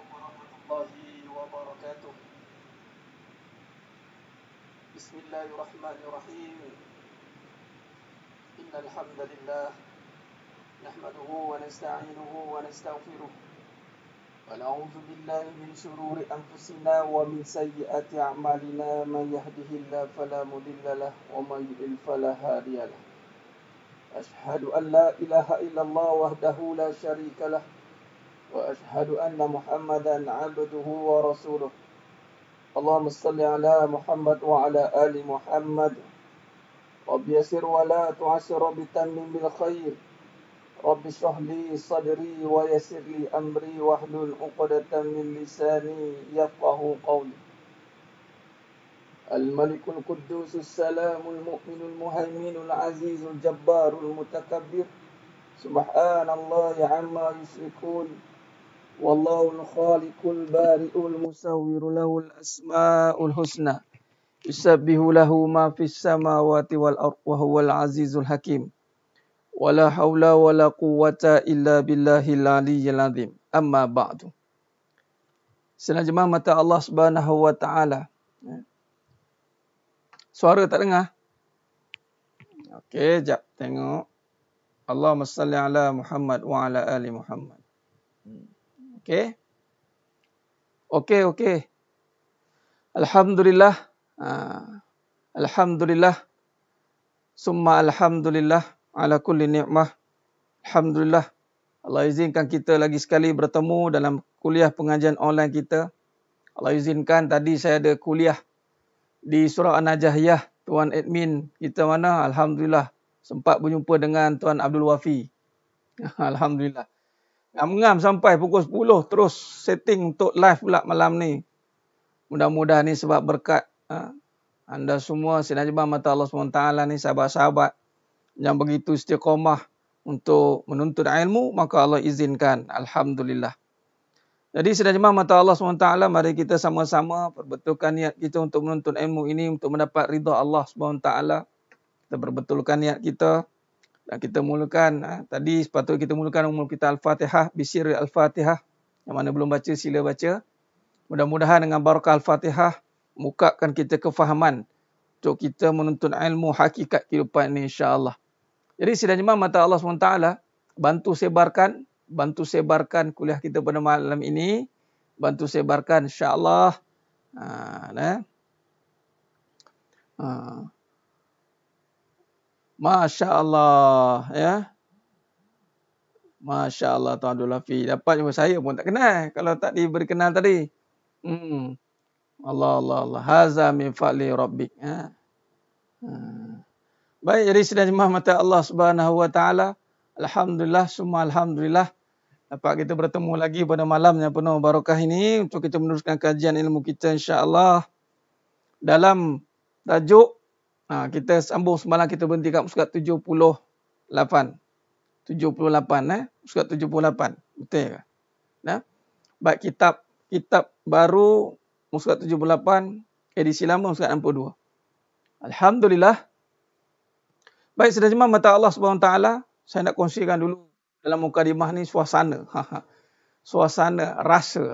warahmatullahi wabarakatuh. Bismillahirrahmanirrahim. Innal hamdalillah nahmaduhu wa nasta'inuhu wa nastaghfiruh wa na'udzu billahi min shururi anfusina wa min sayyiati a'malina. Man yahdihillahu fala mudilla lahu wa man yudlil fala hadiya lahu. Ashhadu an la ilaha illallah wahdahu la syarika lah wa ashhadu anna Muhammadan 'abduhu wa rasuluh. Allahumma salli ala Muhammad wa ala ali Muhammad. Rabbi yassir wa la tu'assir, Rabbi tammim bil khair. Rabbi shrah li sadri wa yassir li amri wahlul 'uqdatam min lisani yafqahu qawli. Al-Malikul Quddusus Salamul Mu'minul Muhaiminul Azizul Jabbarul Mutakabbir. Subhanallahi amma yusyrikun. Wallahul khaliqul bari'ul musawwiru lahul asma'ul husna. Yusabbihu lahu ma fis samawati wal ardh wa huwal azizul hakim. Wala haula wala quwwata illa billahil aliyyil azim. Amma ba'du. Senang jemaah mata Allah Subhanahu wa taala. Suara tak dengar? Okey, jap tengok. Allahumma salli ala Muhammad wa ala ali Muhammad. Okey. Okey. Alhamdulillah. Alhamdulillah. Summa alhamdulillah ala kulli ni'mah. Alhamdulillah. Allah izinkan kita lagi sekali bertemu dalam kuliah pengajian online kita. Allah izinkan tadi saya ada kuliah di surah An-Najahiyah. Tuan admin kita mana? Alhamdulillah. Sempat berjumpa dengan Tuan Abdul Wafi. Alhamdulillah. Ngam-ngam sampai pukul 10 terus setting untuk live pula malam ni. Mudah-mudahan ni sebab berkat anda semua sidang jemaah mata Allah SWT ni, sahabat-sahabat yang begitu istiqamah untuk menuntut ilmu, maka Allah izinkan. Alhamdulillah. Jadi sidang jemaah mata Allah SWT, mari kita sama-sama perbetulkan niat kita untuk menuntut ilmu ini untuk mendapat ridha Allah SWT. Kita perbetulkan niat kita dan kita mulakan. Tadi sepatutnya kita mulakan umul kita Al-Fatihah, bisir Al-Fatihah. Yang mana belum baca, sila baca. Mudah-mudahan dengan barakah Al-Fatihah mukakan kita kefahaman untuk kita menuntut ilmu hakikat kehidupan ini, insya-Allah. Jadi sidang jemaah mata Allah SWT, bantu sebarkan kuliah kita pada malam ini. Bantu sebarkan, insya-Allah. Masya Allah, ya. Masya Allah, Tuan Abdul Hafiz. Dapat jumpa saya pun tak kenal kalau tak diberi kenal tadi. Allah. Haza min fa'li rabbik. Baik, jadi sidang jemaah mata Allah Subhanahu wa taala. Alhamdulillah, summa alhamdulillah. Dapat kita bertemu lagi pada malam yang penuh barakah ini untuk kita meneruskan kajian ilmu kita, insya-Allah. Dalam tajuk kita sambung semalam, kita berhenti kat muka 78. 78 muka 78. Betul ke? Baik, kitab baru muka 78, edisi lama muka 62. Alhamdulillah. Baik, sedang jemaah mata Allah SWT, saya nak kongsikan dulu dalam mukadimah ni suasana. Suasana, rasa.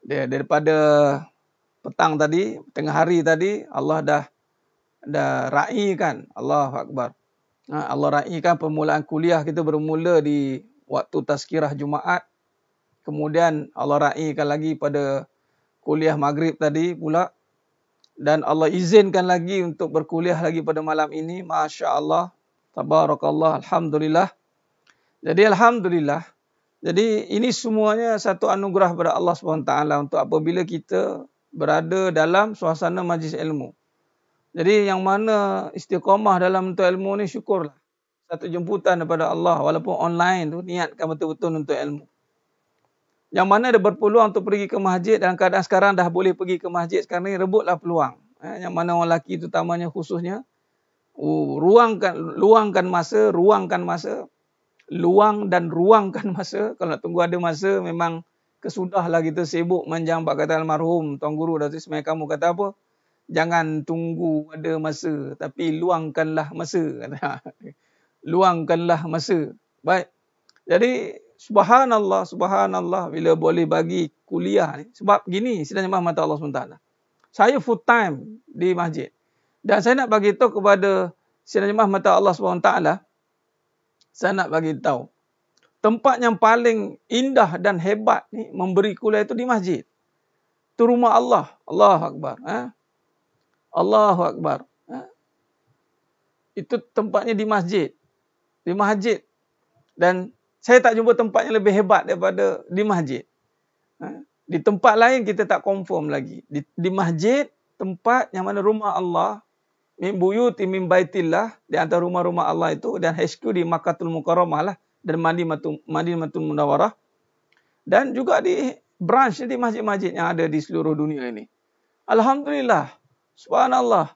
Daripada petang tadi, tengah hari tadi, Allah dah raikan. Allahu Akbar. Allah raikan permulaan kuliah kita bermula di waktu tazkirah Jumaat. Kemudian Allah raikan lagi pada kuliah maghrib tadi pula. Dan Allah izinkan lagi untuk berkuliah lagi pada malam ini. Masya Allah. Tabarakallah. Alhamdulillah. Jadi Alhamdulillah. Jadi ini semuanya satu anugerah pada Allah SWT untuk apabila kita berada dalam suasana majlis ilmu. Jadi yang mana istiqamah dalam untuk ilmu ni, syukurlah. Satu jemputan daripada Allah. Walaupun online tu, niatkan betul-betul untuk ilmu. Yang mana ada berpeluang untuk pergi ke masjid, dalam keadaan sekarang dah boleh pergi ke masjid, sekarang ni rebutlah peluang. Yang mana orang lelaki terutamanya khususnya, luangkan masa, luang dan ruangkan masa. Kalau nak tunggu ada masa, memang kesudahlah kita sibuk manjang bak kata almarhum Tuan Guru Datuk Ismail kamu kata apa? Jangan tunggu ada masa, tapi luangkanlah masa. Luangkanlah masa. Baik. Jadi subhanallah, subhanallah bila boleh bagi kuliah ni. Sebab gini, sidang jemaah mata Allah SWT. Saya full time di masjid. Dan saya nak bagi tahu kepada sidang jemaah mata Allah SWT, saya nak bagi tahu tempat yang paling indah dan hebat ni memberi kuliah itu di masjid. Itu rumah Allah. Allahu Akbar. Allahu Akbar. Itu tempatnya di masjid. Di masjid. Dan saya tak jumpa tempat yang lebih hebat daripada di masjid. Di tempat lain kita tak confirm lagi. Di masjid, tempat yang mana rumah Allah, min buyuti min baitillah, di antara rumah-rumah Allah itu, dan HQ di Makkahul Mukarramah lah, dan Madinatul Munawwarah, dan juga di branch di masjid-masjid yang ada di seluruh dunia ini. Alhamdulillah, subhanallah.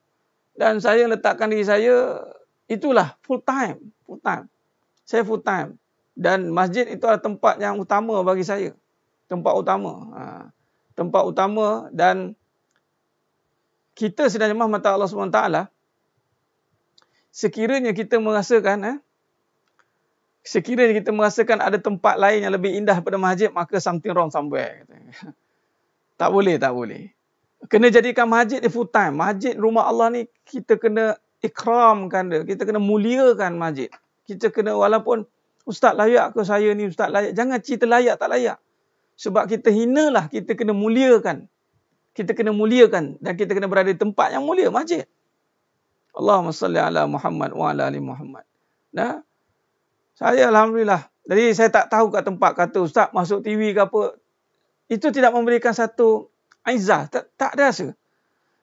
Dan saya letakkan diri saya, itulah full time. Saya full time. Dan masjid itu adalah tempat yang utama bagi saya. Tempat utama. Tempat utama, dan kita sedang jemaah mata Allah SWT, sekiranya kita merasakan ada tempat lain yang lebih indah daripada masjid, maka something wrong somewhere. Tak boleh. Kena jadikan masjid di full time. Masjid rumah Allah ni kita kena ikramkan dia. Kita kena muliakan masjid. Kita kena, walaupun ustaz layak ke saya ni, ustaz layak. Jangan cerita layak tak layak. Sebab kita hinalah, kita kena muliakan. Kita kena muliakan dan kita kena berada di tempat yang mulia, masjid. Allahumma salli ala Muhammad wa ala ali Muhammad. Nah, saya alhamdulillah. Jadi saya tak tahu kat tempat kata ustaz masuk TV ke apa. Itu tidak memberikan satu aizah, tak ada rasa.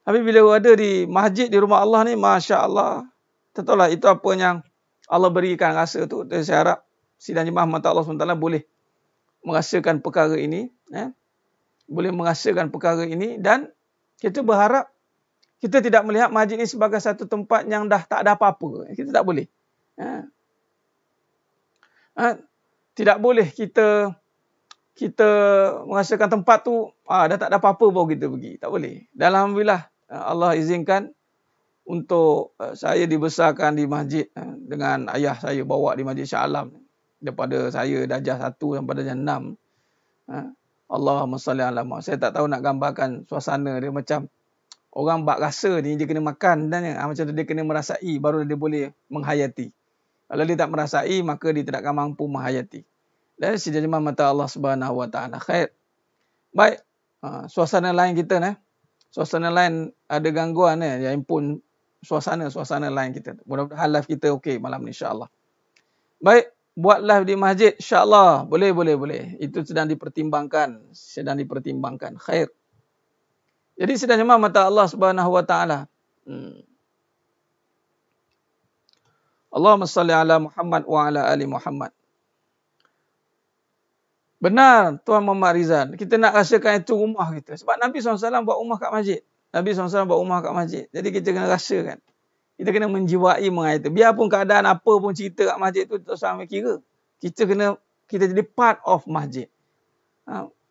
Tapi bila ada di masjid di rumah Allah ni, masya-Allah. Tentulah itu apa yang Allah berikan rasa tu. Dan saya harap sidang jemaah mata Allah SWT boleh merasakan perkara ini, boleh merasakan perkara ini, dan kita berharap kita tidak melihat masjid ini sebagai satu tempat yang dah tak ada apa-apa. Kita tak boleh. Tidak boleh kita merasakan tempat tu dah tak ada apa-apa baru kita pergi. Tak boleh. Dan alhamdulillah Allah izinkan untuk saya dibesarkan di masjid dengan ayah saya bawa di Masjid Shah Alam. Daripada saya darjah 1 sampai darjah 6. Allahumma salli ala Muhammad. Saya tak tahu nak gambarkan suasana dia, macam orang bak rasa ni dia kena makan dan macam tu dia kena merasai baru dia boleh menghayati. Kalau dia tak merasai maka dia tidak akan mampu menghayati. Dan sidang jemaah mata Allah Subhanahu wa taala. Khair. Baik, suasana lain kita suasana lain ada gangguan yang pun suasana lain kita. Mudah-mudahan live kita okey malam ni insya-Allah. Baik, buat live di masjid insya-Allah. Boleh. Itu sedang dipertimbangkan. Khair. Jadi sedang jemaah mata Allah Subhanahu wa taala. Allahumma salli ala Muhammad wa ala ali Muhammad. Benar Tuan Muhammad Rizal. Kita nak rasakan itu rumah kita. Sebab Nabi SAW buat rumah kat masjid. Jadi kita kena rasakan. Kita kena menjiwai mengenai itu. Biarpun keadaan apa pun cerita kat masjid tu, tak usah ambil kira. Kita jadi part of masjid.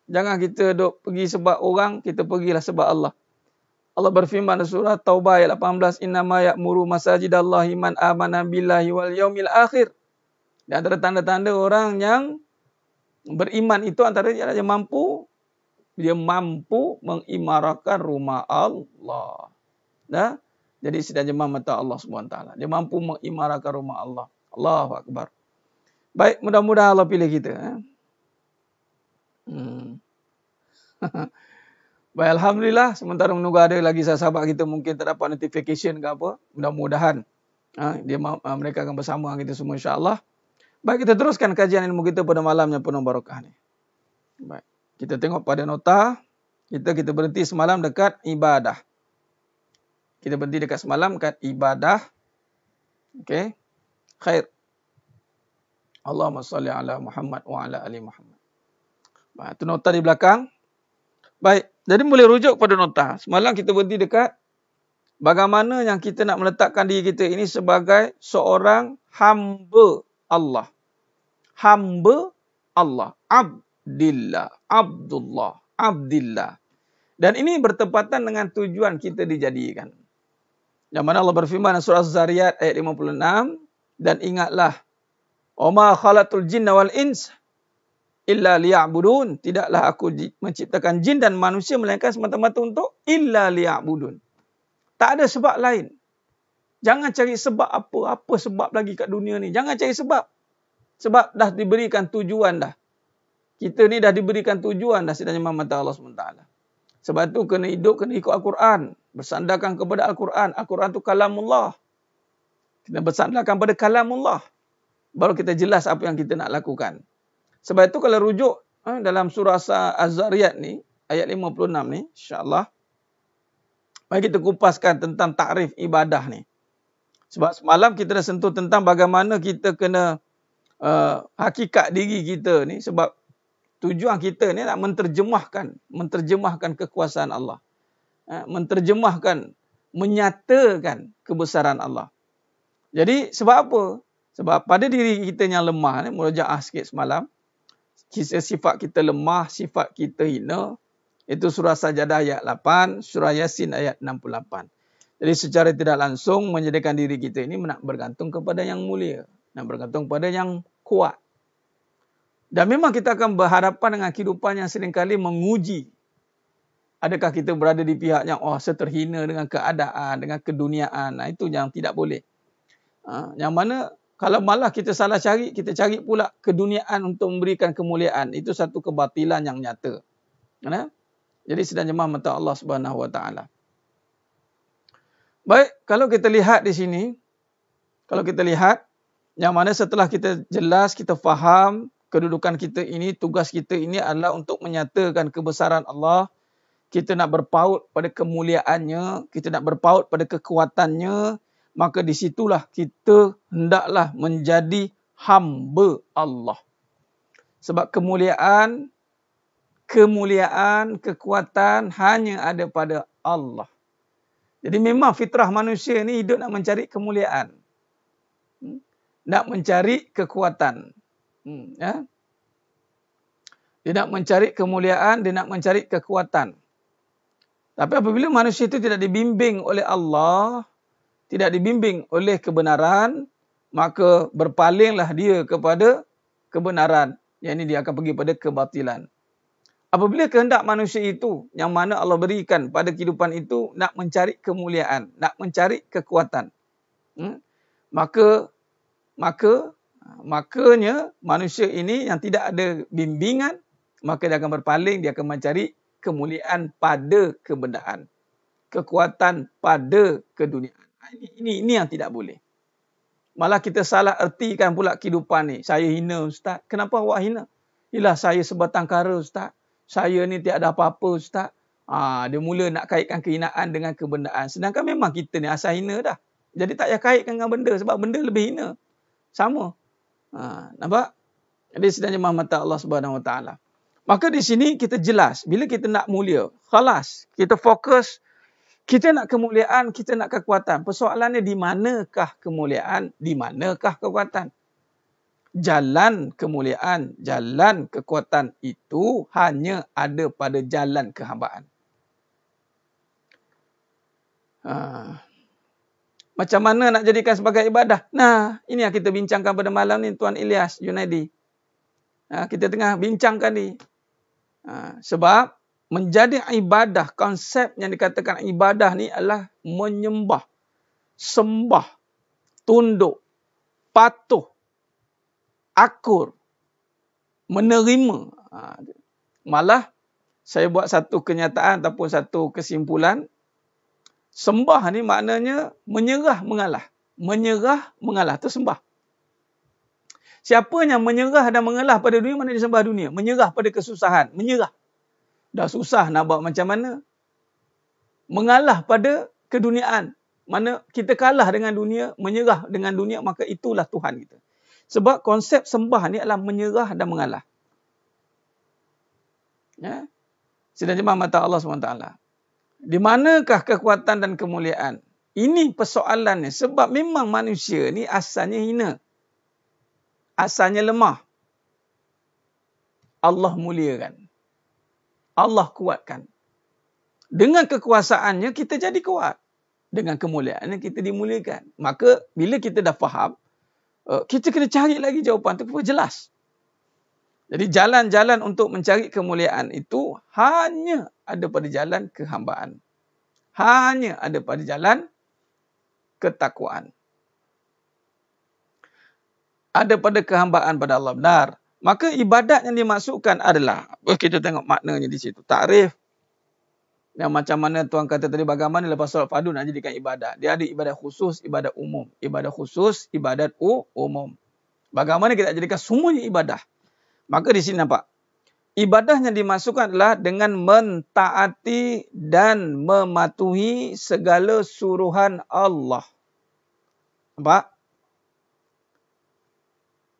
Jangan kita duk pergi sebab orang, kita pergilah sebab Allah. Allah berfirman dalam surah Taubah ayat 18, innama ya'muru masajidallahi man amana billahi wal yaumil akhir. Di antara tanda-tanda orang yang beriman itu antara dia mampu mengimarakan rumah Allah. Jadi sidang jemaah mata Allah SWT. Dia mampu mengimarakan rumah Allah. Allahu Akbar. Baik, mudah-mudahan Allah pilih kita. Baik, alhamdulillah. Sementara menunggu ada lagi sahabat kita mungkin tak dapat notification ke apa. Mudah-mudahan mereka akan bersama kita semua insya-Allah. Baik, kita teruskan kajian ilmu kita pada malam yang penuh barakah ni. Baik, kita tengok pada nota. Kita berhenti semalam dekat ibadah. Okey. Khair. Allahumma salli ala Muhammad wa ala ali Muhammad. Baik, itu nota di belakang. Baik, jadi boleh rujuk pada nota. Semalam kita berhenti dekat bagaimana yang kita nak meletakkan diri kita ini sebagai seorang hamba Allah. Hamba Allah. Abdillah. Dan ini bertepatan dengan tujuan kita dijadikan. Yang mana Allah berfirman dalam surah Az-Zariyat ayat 56. Dan ingatlah, وَمَا خَلَقْتُ الْجِنَّ وَالْإِنسَ illa liya'budun. Tidaklah aku menciptakan jin dan manusia melainkan semata-mata untuk illa liya'budun. Tak ada sebab lain. Jangan cari sebab apa sebab lagi kat dunia ni. Jangan cari sebab. Sebab dah diberikan tujuan dah. Kita ni dah diberikan tujuan dah sedangnya mata Allah SWT. Sebab tu kena hidup, kena ikut Al-Quran. Bersandarkan kepada Al-Quran. Al-Quran tu kalamullah. Kita bersandarkan pada kalamullah. Baru kita jelas apa yang kita nak lakukan. Sebab itu kalau rujuk dalam surah Az-Zariyat ni, ayat 56 ni, insyaAllah. Mari kita kupaskan tentang takrif ibadah ni. Sebab semalam kita dah sentuh tentang bagaimana kita kena hakikat diri kita ni. Sebab tujuan kita ni nak menterjemahkan kekuasaan Allah. Menterjemahkan, menyatakan kebesaran Allah. Jadi sebab apa? Sebab pada diri kita yang lemah ni, murojaah sikit semalam, sifat kita lemah, sifat kita hina. Itu surah Sajadah ayat 8, surah Yasin ayat 68. Jadi secara tidak langsung menjadikan diri kita ini nak bergantung kepada yang mulia. Nak bergantung kepada yang kuat. Dan memang kita akan berhadapan dengan kehidupan yang seringkali menguji. Adakah kita berada di pihak yang seterhina dengan keadaan, dengan keduniaan. Nah, itu yang tidak boleh. Yang mana kalau malah kita salah cari, kita cari pula keduniaan untuk memberikan kemuliaan. Itu satu kebatilan yang nyata. Jadi sedang jemaah mata Allah Subhanahu Wa Taala. Baik, kalau kita lihat di sini, yang mana setelah kita jelas, kita faham kedudukan kita ini, tugas kita ini adalah untuk menyatakan kebesaran Allah. Kita nak berpaut pada kemuliaannya, kita nak berpaut pada kekuatannya, maka di situlah kita hendaklah menjadi hamba Allah. Sebab kemuliaan, kekuatan hanya ada pada Allah. Jadi memang fitrah manusia ni hidup nak mencari kemuliaan. Nak mencari kekuatan. Dia nak mencari kemuliaan, dia nak mencari kekuatan. Tapi apabila manusia itu tidak dibimbing oleh Allah, tidak dibimbing oleh kebenaran, maka berpalinglah dia kepada kebenaran. Yang ini dia akan pergi pada kebatilan. Apabila kehendak manusia itu, yang mana Allah berikan pada kehidupan itu, nak mencari kemuliaan, nak mencari kekuatan. Makanya manusia ini yang tidak ada bimbingan, maka dia akan berpaling, dia akan mencari kemuliaan pada kebenaran. Kekuatan pada keduniaan. Ini yang tidak boleh. Malah kita salah ertikan pula kehidupan ni. Saya hina Ustaz. Kenapa awak hina? Ialah saya sebatang kara Ustaz. Saya ni tiada apa-apa Ustaz. Dia mula nak kaitkan kehinaan dengan kebenaran. Sedangkan memang kita ni asal hina dah. Jadi tak payah kaitkan dengan benda. Sebab benda lebih hina. Sama. Nampak? Jadi sedang jemaah mata Allah Subhanahu Wa Taala. Maka di sini kita jelas. Bila kita nak mulia. Khalas. Kita fokus. Kita nak kemuliaan. Kita nak kekuatan. Persoalannya di manakah kemuliaan? Di manakah kekuatan? Jalan kemuliaan, jalan kekuatan itu hanya ada pada jalan kehambaan. Macam mana nak jadikan sebagai ibadah? Nah, ini yang kita bincangkan pada malam ni Tuan Ilyas Junaidi. Kita tengah bincangkan ni. Sebab menjadi ibadah, konsep yang dikatakan ibadah ni adalah menyembah, sembah, tunduk, patuh, akur, menerima. Malah saya buat satu kenyataan ataupun satu kesimpulan. Sembah ni maknanya menyerah mengalah. Menyerah mengalah itu sembah. Siapa yang menyerah dan mengalah pada dunia, mana dia sembah dunia. Menyerah pada kesusahan. Menyerah. Dah susah nak buat macam mana. Mengalah pada keduniaan. Mana kita kalah dengan dunia, menyerah dengan dunia, maka itulah Tuhan kita. Sebab konsep sembah ni adalah menyerah dan mengalah. Sedang jemaah mata Allah SWT. Di manakah kekuatan dan kemuliaan? Ini persoalannya. Sebab memang manusia ni asalnya hina. Asalnya lemah. Allah muliakan. Allah kuatkan. Dengan kekuasaannya kita jadi kuat. Dengan kemuliaannya kita dimuliakan. Maka bila kita dah faham, kita kena cari lagi jawapan tu supaya jelas. Jadi jalan-jalan untuk mencari kemuliaan itu hanya ada pada jalan kehambaan. Hanya ada pada jalan ketakwaan. Ada pada kehambaan pada Allah. Benar. Maka ibadat yang dimaksudkan adalah, kita tengok maknanya di situ. Takrif. Yang macam mana Tuan kata tadi, bagaimana lepas solat fardu nak jadikan ibadat. Dia ada ibadat khusus, ibadat umum. Ibadat khusus, ibadat umum. Bagaimana kita jadikan semuanya ibadah. Maka di sini nampak. Ibadah yang dimaksudkan adalah dengan mentaati dan mematuhi segala suruhan Allah. Nampak?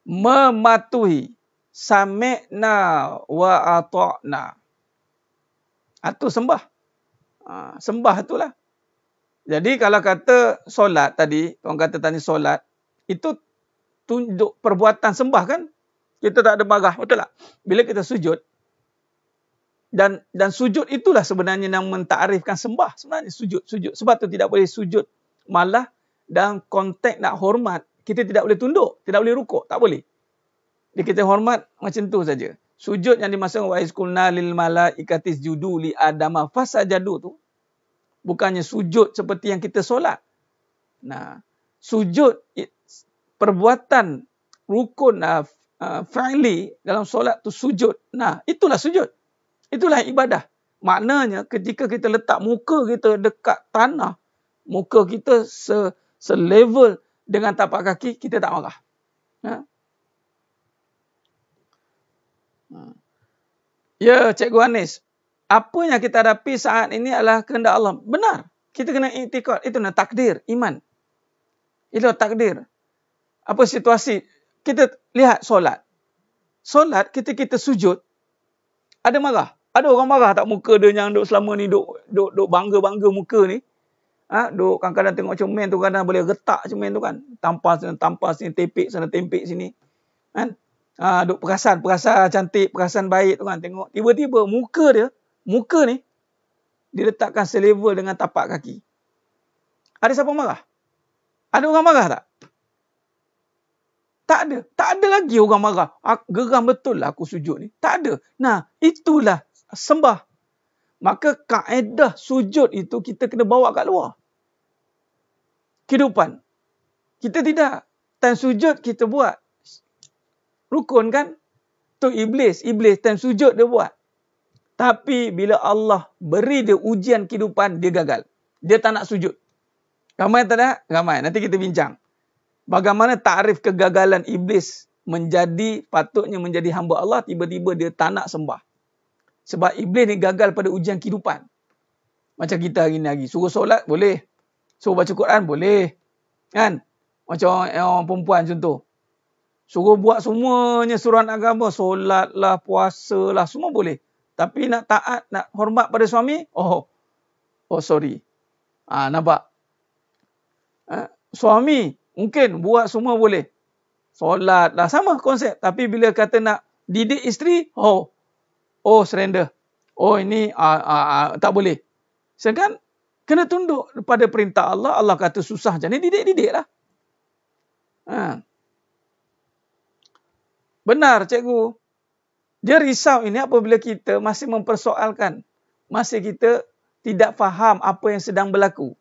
Mematuhi. Sami'na wa ata'na. Itu sembah. Sembah itulah. Jadi kalau kata solat tadi, orang kata tadi solat, itu tunjuk perbuatan sembah kan? Kita tak ada marah, betul tak? Bila kita sujud, dan sujud itulah sebenarnya yang mentakrifkan sembah. Sebenarnya sujud. Sebab tu tidak boleh sujud. Malah dalam konteks nak hormat, kita tidak boleh tunduk, tidak boleh rukuk, tak boleh. Jadi kita hormat macam tu saja. Sujud yang dimaksudkan wa izqulna lil malaikati isjudu li adama fasajadu tu bukannya sujud seperti yang kita solat. Nah, sujud perbuatan rukun fi'li dalam solat tu sujud. Nah, itulah sujud. Itulah ibadah. Maknanya ketika kita letak muka kita dekat tanah, muka kita selevel dengan tapak kaki, kita tak marah. Ya, Cikgu Anis, apa yang kita hadapi saat ini adalah kehendak Allah. Benar. Kita kena iktikad. Itu nak takdir, iman. Itu takdir. Apa situasi? Kita lihat solat. Solat, kita sujud, ada marah. Ada orang marah tak muka dia yang duk selama ni duk bangga-bangga muka ni. Duk kadang-kadang tengok cermin tu, kadang boleh retak cermin tu kan. Tampar sini, tepik sana, tempik sini. Kan? Duk perasan cantik, perasan baik tu kan. Tengok tiba-tiba muka ni diletakkan selevel dengan tapak kaki. Ada siapa marah? Ada orang marah tak? Tak ada. Tak ada lagi orang marah. Geram betul lah aku sujud ni. Tak ada. Nah, itulah sembah. Maka kaedah sujud itu kita kena bawa kat luar kehidupan. Kita tidak. Time sujud kita buat. Rukun kan? Tu iblis time sujud dia buat. Tapi bila Allah beri dia ujian kehidupan, dia gagal. Dia tak nak sujud. Ramai tak ada? Ramai. Nanti kita bincang. Bagaimana takrif kegagalan iblis patutnya menjadi hamba Allah, tiba-tiba dia tak nak sembah. Sebab iblis ni gagal pada ujian kehidupan. Macam kita hari ni lagi. Suruh solat, boleh. Suruh baca Quran, boleh. Kan? Macam orang perempuan contoh. Suruh buat semuanya suruhan agama, solat lah, puasa lah, semua boleh. Tapi nak taat, nak hormat pada suami, sorry. Nampak? Suami, mungkin buat semua boleh. Solat lah, sama konsep. Tapi bila kata nak didik isteri, surrender. Ini tak boleh. Sedangkan kena tunduk pada perintah Allah. Allah kata susah macam ni, didik lah. Benar, cikgu. Dia risau ini apabila kita masih mempersoalkan. Masih kita tidak faham apa yang sedang berlaku.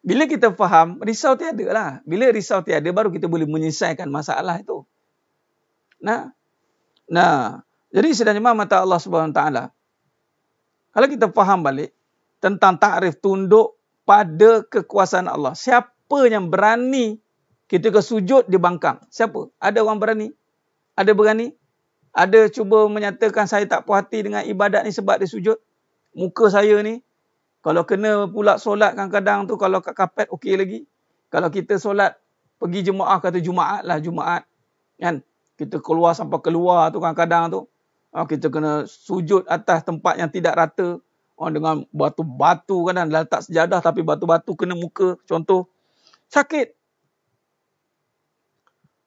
Bila kita faham, risau tiada lah. Bila risau tiada, baru kita boleh menyelesaikan masalah itu. Nah, jadi sedang mata Allah SWT. Kalau kita faham balik tentang takrif tunduk pada kekuasaan Allah. Siapa yang berani ketika sujud dia bangkang? Siapa? Ada orang berani? Ada berani? Ada cuba menyatakan saya tak puas hati dengan ibadat ni sebab dia sujud? Muka saya ni, kalau kena pula solat kadang-kadang tu, kalau kat kapet okey lagi. Kalau kita solat, pergi jemaah, kata Jumaat lah, Jumaat. Kan? Kita keluar sampai keluar tu kadang-kadang tu. Kita kena sujud atas tempat yang tidak rata. Dengan batu-batu kadang letak sejadah tapi batu-batu kena muka. Contoh, sakit.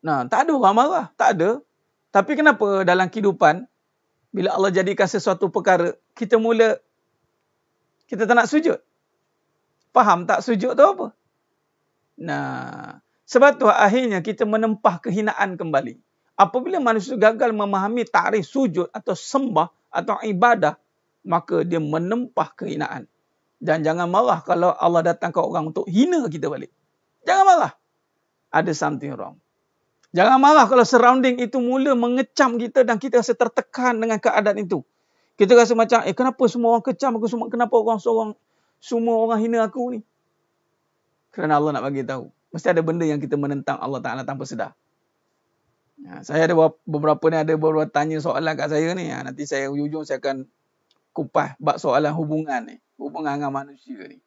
Nah, tak ada orang marah. Tak ada. Tapi kenapa dalam kehidupan, bila Allah jadikan sesuatu perkara, kita tak nak sujud? Faham tak sujud tu apa? Nah, sebab tu akhirnya kita menempah kehinaan kembali. Apabila manusia gagal memahami takrif sujud atau sembah atau ibadah, maka dia menempah kehinaan. Dan jangan marah kalau Allah datangkan orang untuk hina kita balik. Jangan marah. Ada something wrong. Jangan marah kalau surrounding itu mula mengecam kita dan kita rasa tertekan dengan keadaan itu. Kita rasa macam, kenapa semua orang kecam aku, kenapa semua orang hina aku ni? Kerana Allah nak bagi tahu. Mesti ada benda yang kita menentang Allah Ta'ala tanpa sedar. Saya ada beberapa tanya soalan kat saya ni. Nanti saya ujung saya akan kupas bab soalan hubungan ni. Hubungan dengan manusia ni.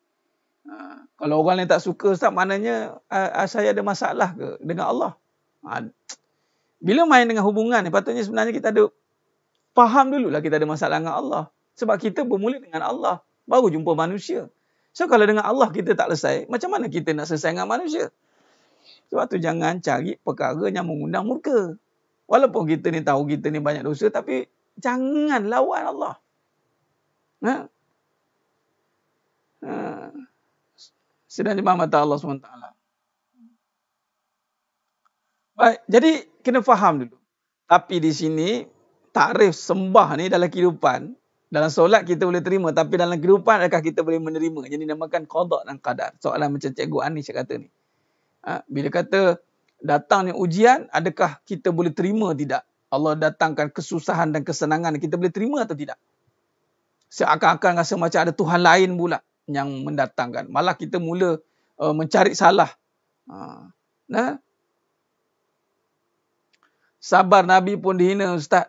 Kalau orang yang tak suka Ustaz, maknanya saya ada masalah ke dengan Allah? Bila main dengan hubungan ni, patutnya sebenarnya kita ada faham dululah kita ada masalah dengan Allah. Sebab kita bermula dengan Allah, baru jumpa manusia. So kalau dengan Allah kita tak selesai, macam mana kita nak selesai dengan manusia? Sebab tu jangan cari perkara yang mengundang murka. Walaupun kita ni tahu kita ni banyak dosa, tapi jangan lawan Allah. Sedang di mata Allah SWT. Baik, jadi kena faham dulu. Tapi di sini, takrif sembah ni dalam kehidupan, dalam solat kita boleh terima, tapi dalam kehidupan adakah kita boleh menerima? Jadi namakan qada dan qadar. Soalan macam Cikgu Anis saya kata ni. Bila kata datangnya ujian, adakah kita boleh terima tidak? Allah datangkan kesusahan dan kesenangan, kita boleh terima atau tidak? Seakan-akan rasa macam ada Tuhan lain pula yang mendatangkan. Malah kita mula mencari salah. Sabar Nabi pun dihina Ustaz.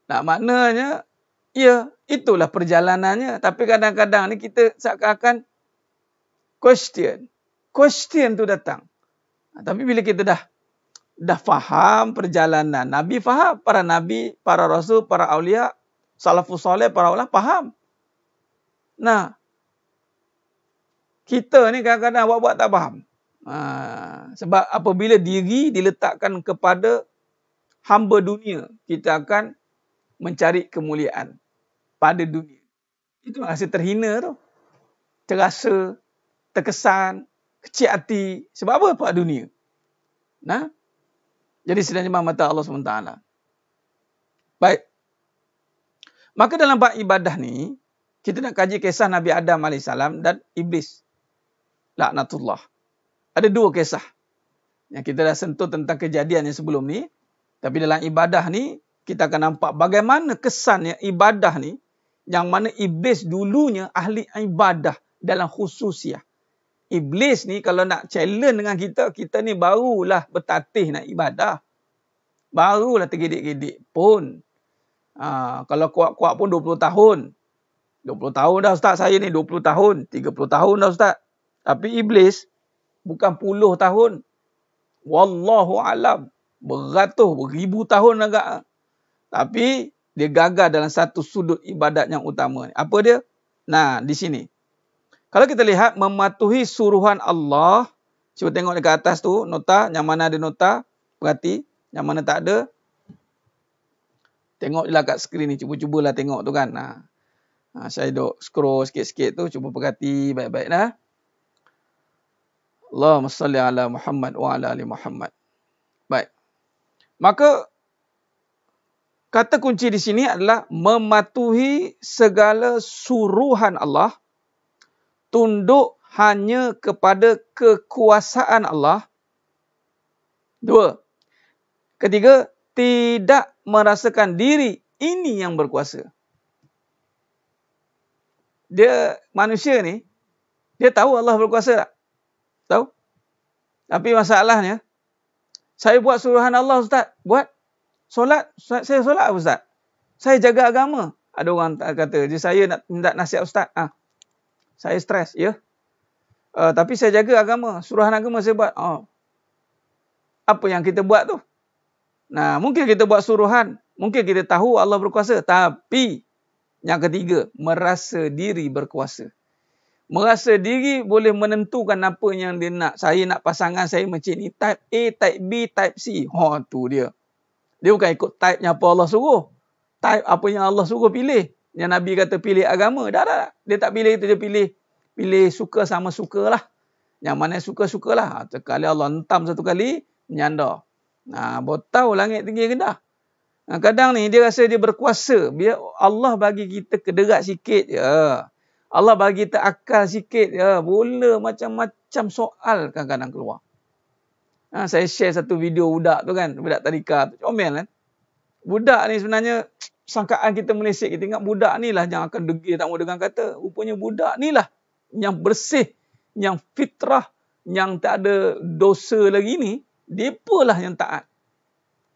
Maknanya, ya, itulah perjalanannya. Tapi kadang-kadang ni kita seakan-akan question tu datang. Tapi bila kita dah faham perjalanan, Nabi faham, para Nabi, para Rasul, para Aulia, Salafus Saleh, para ulama faham. Kita ni kadang-kadang buat-buat tak faham. Sebab apabila diri diletakkan kepada hamba dunia, kita akan mencari kemuliaan pada dunia. Itu rasa terhina tu. Terasa, terkesan, kecil hati. Sebab apa? Pak dunia. Jadi sedang jemaah mata Allah SWT. Baik. Maka dalam bab ibadah ni, kita nak kaji kisah Nabi Adam AS dan Iblis. Laknatullah. Ada dua kisah. Yang kita dah sentuh tentang kejadian yang sebelum ni. Tapi dalam ibadah ni, kita akan nampak bagaimana kesannya ibadah ni, yang mana Iblis dulunya ahli ibadah dalam khususiah. Iblis ni kalau nak challenge dengan kita, kita ni barulah bertatih nak ibadah. Barulah tergedik-gedik pun. Kalau kuat-kuat pun 20 tahun. 20 tahun dah Ustaz saya ni, 20 tahun, 30 tahun dah Ustaz. Tapi Iblis bukan puluh tahun. Wallahu alam. Beratus, beribu tahun agak. Tapi dia gagal dalam satu sudut ibadat yang utama. Apa dia? Di sini. Kalau kita lihat mematuhi suruhan Allah, cuba tengok dekat atas tu, nota, yang mana ada nota, perhati, yang mana tak ada. Tengoklah kat skrin ni, cuba-cubalah tengok tu kan. Saya duk scroll sikit-sikit tu, cuba perhati baik-baik dah. Allahumma salli ala Muhammad wa ala ali Muhammad. Baik. Maka kata kunci di sini adalah mematuhi segala suruhan Allah, tunduk hanya kepada kekuasaan Allah. 2. Ketiga, tidak merasakan diri ini yang berkuasa. Dia manusia ni, dia tahu Allah berkuasa tak? Tahu? Tapi masalahnya, saya buat suruhan Allah Ustaz. Buat solat. Saya solat Ustaz. Saya jaga agama. Ada orang kata, saya nak minta nasihat Ustaz. Saya stres, ya. Tapi saya jaga agama. Suruhan agama saya buat. Apa yang kita buat tu? Mungkin kita buat suruhan. Mungkin kita tahu Allah berkuasa. Tapi yang ketiga, merasa diri berkuasa. Merasa diri boleh menentukan apa yang dia nak. Saya nak pasangan saya macam ni. Type A, type B, type C. Tu dia. Dia bukan ikut type yang apa Allah suruh. Type apa yang Allah suruh pilih. Yang Nabi kata pilih agama. Dah. Dia tak pilih itu. Dia pilih suka sama suka lah. Yang mana suka-sukalah. Sekali Allah hentam satu kali, menyanda. Tahu langit tinggi rendah. Kadang ni dia rasa dia berkuasa. Biar Allah bagi kita kederat sikit je. Allah bagi kita akal sikit je. Bola macam-macam soal kadang-kadang keluar. Saya share satu video budak tu kan. Budak tadika tu. Comel kan. Budak ni sebenarnya sangkaan kita Malaysia. Kita ingat budak ni lah yang akan degil tak mau dengar kata. Rupanya budak ni lah yang bersih. Yang fitrah. Yang tak ada dosa lagi ni. Depa lah yang taat.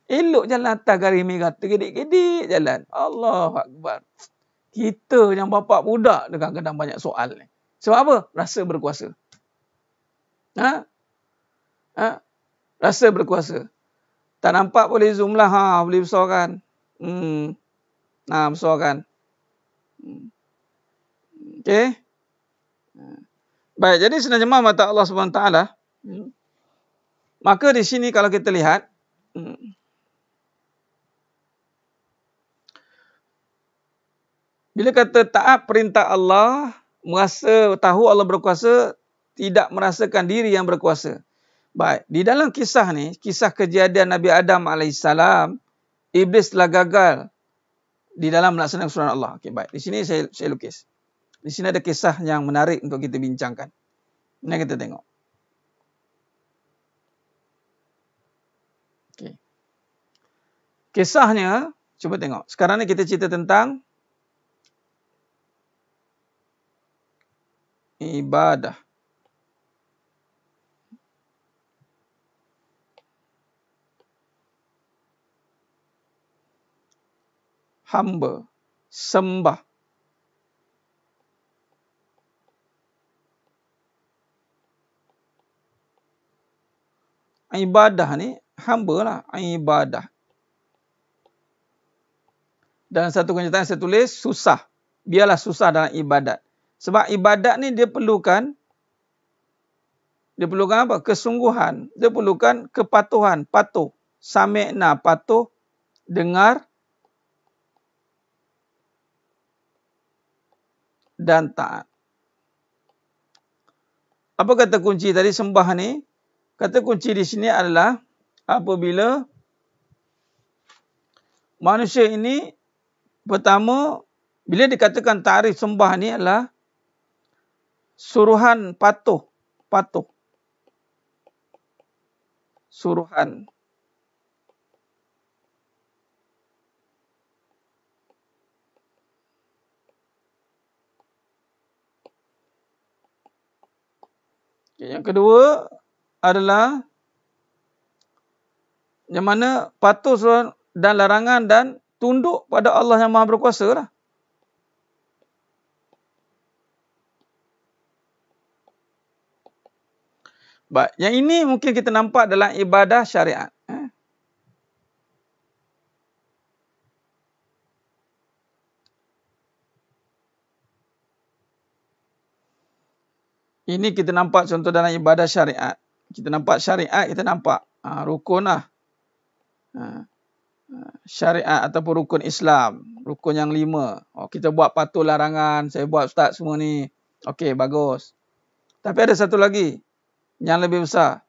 Elok jalan atas garis merah. Tergedik-gedik jalan. Allahu Akbar. Kita yang bapak budak kadang-kadang banyak soal ni. Sebab apa? Rasa berkuasa. Rasa berkuasa. Tak nampak boleh zoom lah. Boleh besarkan. Besarkan. Okey. Baik, jadi senerjemah mata Allah SWT. Maka di sini kalau kita lihat. Bila kata taat perintah Allah, merasa tahu Allah berkuasa, tidak merasakan diri yang berkuasa. Baik, di dalam kisah ni, kisah kejadian Nabi Adam AS, Iblis telah gagal di dalam melaksanakan sunnah Allah. Okey, baik. Di sini saya lukis. Di sini ada kisah yang menarik untuk kita bincangkan. Ini kita tengok. Okey. Kisahnya, cuba tengok. Sekarang ni kita cerita tentang ibadah. Hamba, sembah. Ibadah ni, hamba lah. Ibadah. Dalam satu kenyataan saya tulis, susah. Biarlah susah dalam ibadat. Sebab ibadat ni dia perlukan apa? Kesungguhan. Dia perlukan kepatuhan, patuh. Sami'na, patuh, dengar dan taat. Apa kata kunci tadi sembah ni? Kata kunci di sini adalah apabila manusia ini pertama, bila dikatakan tarif sembah ni adalah suruhan patuh. Suruhan. Yang kedua adalah yang mana patuh suruhan dan larangan dan tunduk pada Allah yang Maha Berkuasa lah. Baik, yang ini mungkin kita nampak dalam ibadah syariat. Ini kita nampak contoh dalam ibadah syariat. Kita nampak syariat, kita nampak rukun lah. Syariat ataupun rukun Islam. Rukun yang 5. Kita buat patuh larangan. Saya buat ustaz semua ni. Okey, bagus. Tapi ada satu lagi. Yang lebih besar.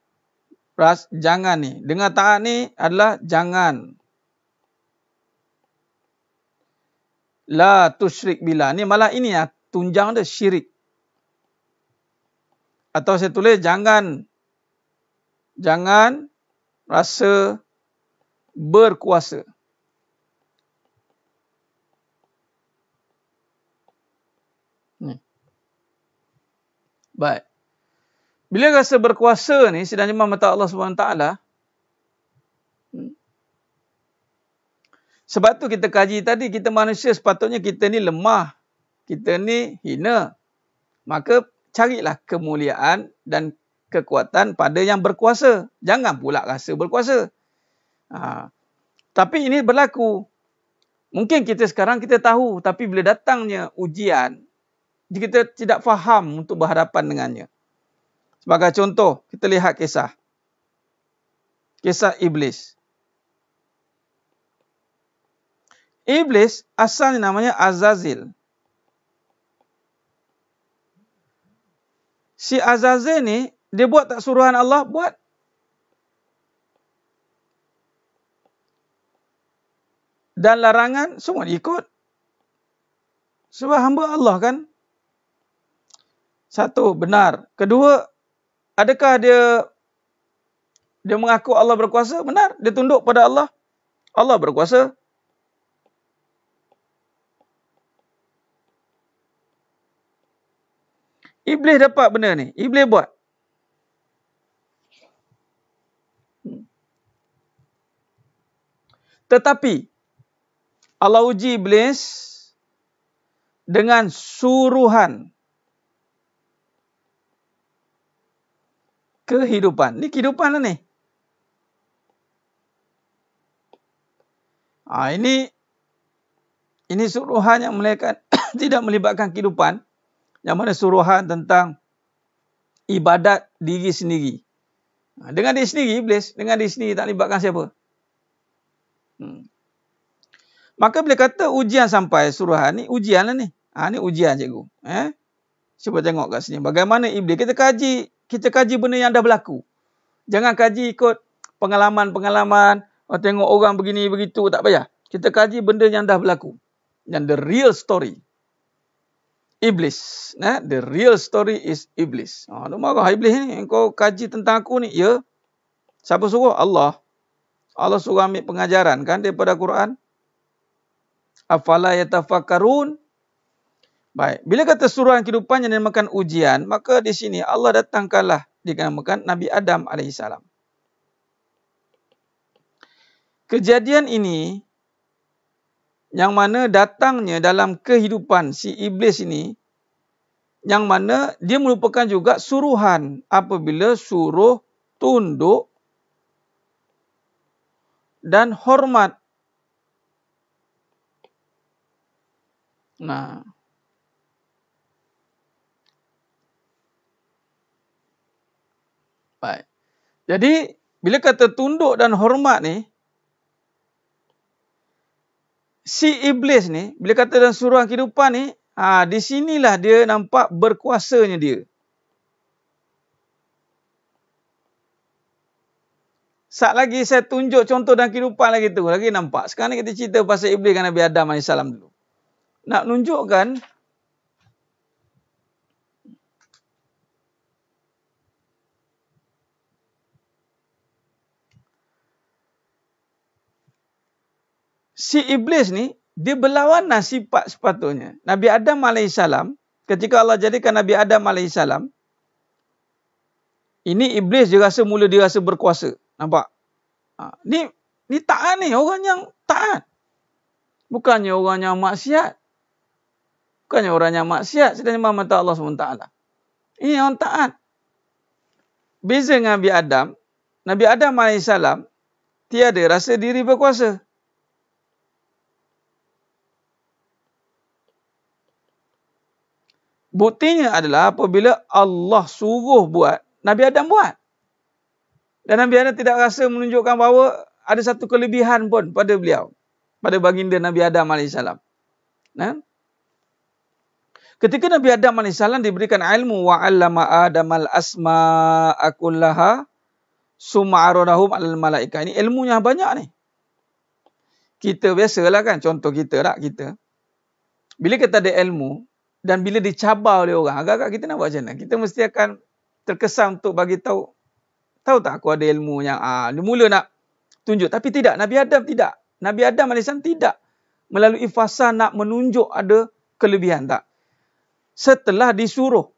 Jangan ni. Dengan taat ni adalah jangan. La tusyrik billah. Ni malah ini ya. Tunjang dia syirik. Atau saya tulis jangan rasa berkuasa. Ni. Baik. Bila rasa berkuasa ni, sedang jemaah mata Allah SWT. Sebab tu kita kaji tadi, kita manusia sepatutnya kita ni lemah. Kita ni hina. Maka carilah kemuliaan dan kekuatan pada yang berkuasa. Jangan pula rasa berkuasa. Tapi ini berlaku. Mungkin kita sekarang kita tahu. Tapi bila datangnya ujian, kita tidak faham untuk berhadapan dengannya. Sebagai contoh, kita lihat kisah. Kisah Iblis. Iblis asalnya namanya Azazil. Si Azazil ni, dia buat tak suruhan Allah? Buat. dan larangan, semua diikut. Sebab hamba Allah kan. Satu, benar. Kedua, adakah dia mengaku Allah berkuasa? Benar. Dia tunduk pada Allah. Allah berkuasa. Iblis dapat benda ni. Iblis buat. Tetapi Allah uji iblis dengan suruhan kehidupan. Ni kehidupan lah ni. Ini suruhan yang tidak melibatkan kehidupan. Yang mana suruhan tentang ibadat diri sendiri. Dengan diri sendiri, iblis. Dengan diri sendiri, tak libatkan siapa. Maka bila kata ujian sampai suruhan, ni ujian lah ni. Ni ujian cikgu. Cuba tengok kat sini. Bagaimana iblis. Kita kaji benda yang dah berlaku. Jangan kaji ikut pengalaman-pengalaman. Tengok orang begini, begitu. Tak payah. Kita kaji benda yang dah berlaku. Yang the real story. Iblis. The real story is iblis. Dia marah iblis ni. Kau kaji tentang aku ni. Ya. Siapa suruh? Allah. Allah suruh ambil pengajaran kan daripada Quran. Afala yatafakkarun. Baik. Bila kata suruhan kehidupan yang dinamakan ujian, maka di sini Allah datangkanlah dinamakan Nabi Adam AS. Kejadian ini yang mana datangnya dalam kehidupan si iblis ini, yang mana dia merupakan juga suruhan apabila suruh tunduk dan hormat. Baik. Jadi, bila kata tunduk dan hormat ni, si iblis ni, bila kata dalam suruhan kehidupan ni, di sinilah dia nampak berkuasanya dia. Sat lagi saya tunjuk contoh dalam kehidupan lagi tu, lagi nampak. Sekarang ni kita cerita pasal iblis dengan Nabi Adam AS dulu. Nak menunjukkan si iblis ni, dia berlawanan sifat sepatutnya. Nabi Adam AS, ketika Allah jadikan Nabi Adam AS, ini iblis dia rasa berkuasa. Nampak? Ni taat ni, orang yang taat. Bukannya orang yang maksiat. Sedangkan mata Allah SWT. Ini orang taat. Beza dengan Nabi Adam. Nabi Adam AS tiada rasa diri berkuasa. Buktinya adalah apabila Allah suruh buat, Nabi Adam buat. Dan Nabi Adam tidak rasa menunjukkan bahawa ada satu kelebihan pun pada beliau. Pada baginda Nabi Adam AS. Ketika Nabi Adam AS diberikan ilmu, wa'allama Adamal asma'a kullaha summa aradahum 'alal malaikah. Ini ilmunya banyak ni. Kita biasalah kan, contoh kita tak kita. Bila kita ada ilmu dan bila dicabar oleh orang, agak-agak kita nak buat macam mana? Kita mesti akan terkesan untuk bagi tahu tak aku ada ilmu yang dia mula nak tunjuk, tapi tidak. Nabi Adam tidak. Nabi Adam AS tidak melalui fasa nak menunjuk ada kelebihan, tak. Setelah disuruh,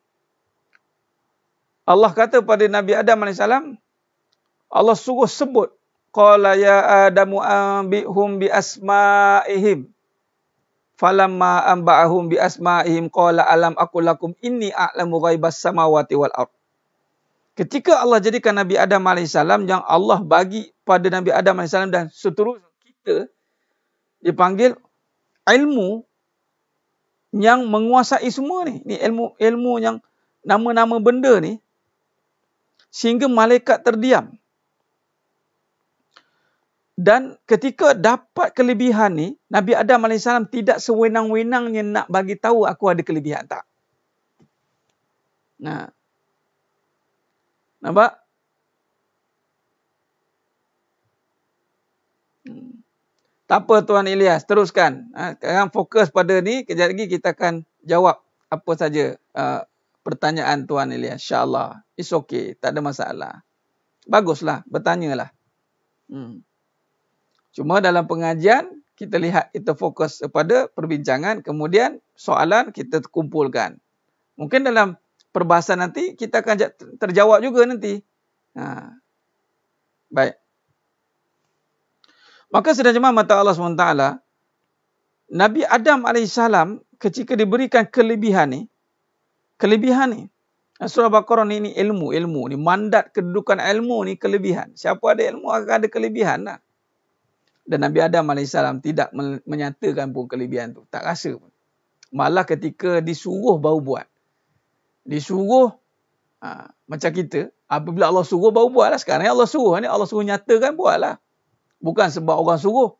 Allah kata pada Nabi Adam AS, Allah suruh sebut, qala ya Adamu anbihum bi asma'ihim. Falamma anba'ahum bi asma'ihim qala alam aqul lakum inni a'lamu ghaibas samawati wal ard. Ketika Allah jadikan Nabi Adam AS, yang Allah bagi pada Nabi Adam AS dan seterusnya kita dipanggil ilmu yang menguasai semua ni. Ni ilmu yang nama-nama benda ni, sehingga malaikat terdiam. Dan ketika dapat kelebihan ni, Nabi Adam AS tidak sewenang-wenangnya nak bagi tahu aku ada kelebihan, tak. Nampak? Tak apa Tuan Ilyas, teruskan. Sekarang fokus pada ni, kejap lagi kita akan jawab apa saja pertanyaan Tuan Ilyas. InsyaAllah. It's okay, tak ada masalah. Baguslah, bertanyalah. Cuma dalam pengajian, kita lihat kita fokus kepada perbincangan, kemudian soalan kita kumpulkan. Mungkin dalam perbahasan nanti, kita akan terjawab juga nanti. Baik. Maka sedang jemaah mata Allah SWT, Nabi Adam AS ketika diberikan kelebihan ni, Surah Baqarah ni ilmu ni, mandat kedudukan ilmu ni kelebihan. Siapa ada ilmu akan ada kelebihan lah. Dan Nabi Adam AS tidak menyatakan pun kelebihan tu. Tak rasa pun. Malah ketika disuruh baru buat. Disuruh, macam kita, apabila Allah suruh baru buat lah. Sekarang Allah suruh ni, Allah suruh nyatakan buat lah. Bukan sebab orang suruh.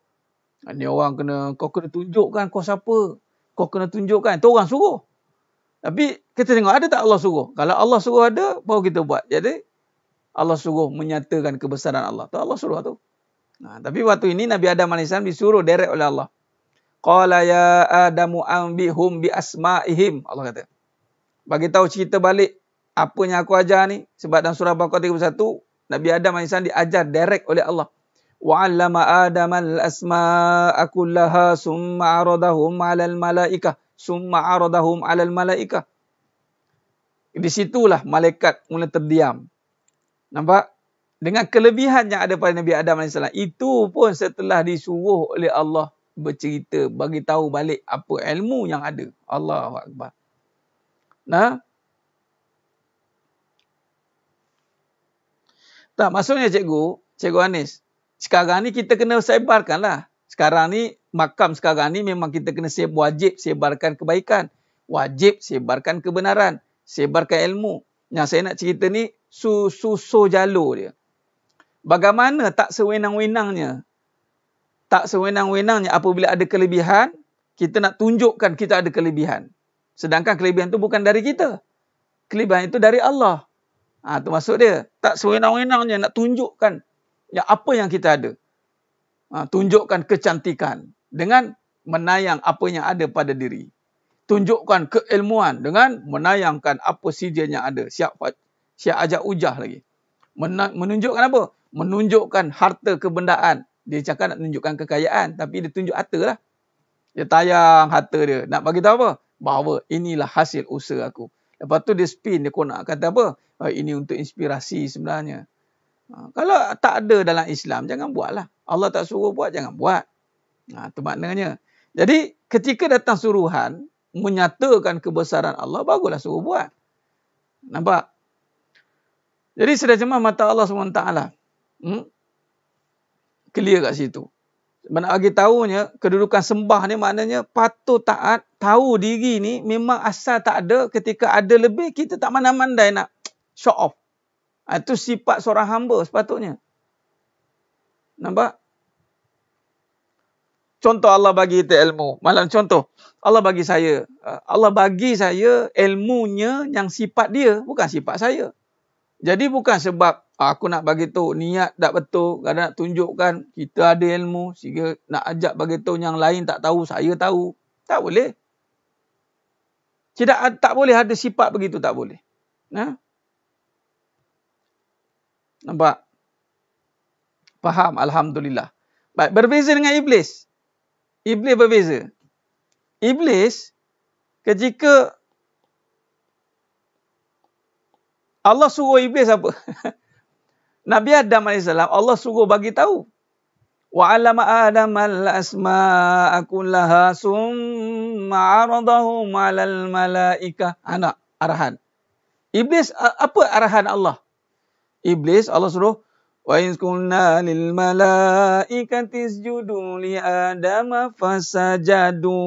Ni orang kau kena tunjukkan kau siapa. Kau kena tunjukkan. Itu orang suruh. Tapi kita tengok ada tak Allah suruh. Kalau Allah suruh ada, baru kita buat. Jadi Allah suruh menyatakan kebesaran Allah. Tu Allah suruh tu. Tapi waktu ini Nabi Adam AS disuruh direct oleh Allah. Qala ya Adamu anbihum bi asma'ihim. Allah kata. Bagi tahu cerita balik apa yang aku ajar ni. Sebab dalam surah Baqarah 31, Nabi Adam AS diajar direct oleh Allah. وَعَلَّمَ آدَمَ الْأَسْمَاءَ كُلَّهَا ثُمَّ عَرَضَهُمْ عَلَى الْمَلَائِكَةِ ثُمَّ عَرَضَهُمْ عَلَى الْمَلَائِكَةِ. Di situlah malaikat mula terdiam. Nampak? Dengan kelebihan yang ada pada Nabi Adam AS, itu pun setelah disuruh oleh Allah bercerita, bagi tahu balik apa ilmu yang ada. Allahu Akbar. Tak, maksudnya Cikgu Anis, sekarang ni kita kena sebarkanlah. Sekarang ni, makam sekarang ni memang kita kena wajib sebarkan kebaikan. Wajib sebarkan kebenaran. Sebarkan ilmu. Yang saya nak cerita ni, susu jalur dia. Bagaimana tak sewenang-wenangnya. Tak sewenang-wenangnya apabila ada kelebihan, kita nak tunjukkan kita ada kelebihan. Sedangkan kelebihan itu bukan dari kita. Kelebihan itu dari Allah. Itu maksud dia. Tak sewenang-wenangnya nak tunjukkan apa yang kita ada. Tunjukkan kecantikan dengan menayang apa yang ada pada diri. Tunjukkan keilmuan dengan menayangkan apa saja yang ada. Siap ajak ujah lagi. Menunjukkan apa? Menunjukkan harta kebendaan. Dia cakap nak tunjukkan kekayaan, tapi dia tunjuk harta lah. Dia tayang harta dia. Nak bagi tahu apa? Bahawa inilah hasil usaha aku. Lepas tu dia spin, dia nak kata apa? Ini untuk inspirasi sebenarnya. Kalau tak ada dalam Islam, jangan buatlah. Allah tak suruh buat, jangan buat. Itu maknanya. Jadi, ketika datang suruhan, menyatakan kebesaran Allah, baguslah suruh buat. Nampak? Jadi, sudah jemaah mata Allah SWT. Clear kat situ. Nak bagi tahunya, kedudukan sembah ni maknanya patut taat, tahu diri ni memang asal tak ada. Ketika ada lebih, kita tak mandai-mandai nak show off. Itu sifat seorang hamba sepatutnya. Nampak? Contoh Allah bagi kita ilmu. Malah contoh, Allah bagi saya ilmunya yang sifat dia, bukan sifat saya. Jadi bukan sebab aku nak bagi tahu niat tak betul, kadang nak tunjukkan kita ada ilmu, sehingga nak ajak bagi tahu yang lain tak tahu, saya tahu. Tak boleh. Tak boleh ada sifat begitu, tak boleh. Nampak? Faham? Alhamdulillah. Baik, berbeza dengan Iblis. Iblis berbeza. Iblis, ketika Allah suruh Iblis apa? Nabi Adam AS, Allah suruh bagi tahu. Wa 'allama Adama al-asma'a kullaha summa 'aradahum 'alal malaikah. Anak arahan. Iblis, apa arahan Allah? Iblis, Allah suruh, wa in qulna lil malaikati isjudu li adama fasajadu.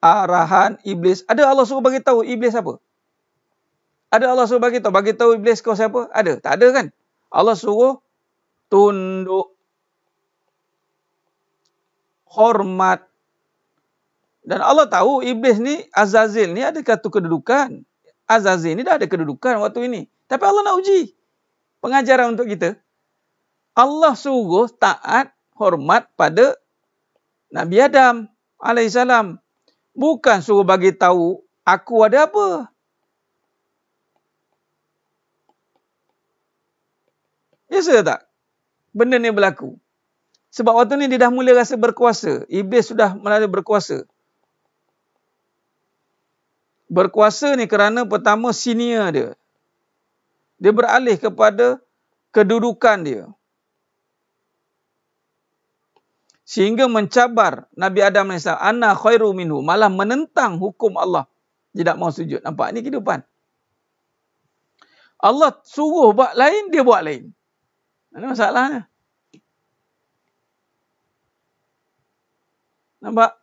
Arahan Iblis. Ada Allah suruh bagi tahu Iblis apa? Ada Allah suruh bagi tahu Iblis kau siapa? Ada? Tak ada kan? Allah suruh tunduk, hormat. Dan Allah tahu Iblis ni, Azazil ni ada satu kedudukan. Azazil ni dah ada kedudukan waktu ini. Tapi Allah nak uji pengajaran untuk kita. Allah suruh taat, hormat pada Nabi Adam alaihissalam. Bukan suruh bagi tahu aku ada apa. Biasa tak? Benda ni berlaku. Sebab waktu ni dia dah mula rasa berkuasa. Iblis sudah mula berkuasa. Berkuasa ni kerana pertama senior dia. Dia beralih kepada kedudukan dia. Sehingga mencabar Nabi Adam AS. Ana khairu minhu. Malah menentang hukum Allah. Tidak mau sujud. Nampak? Ini kehidupan. Allah suruh buat lain, dia buat lain. Mana masalahnya? Nampak?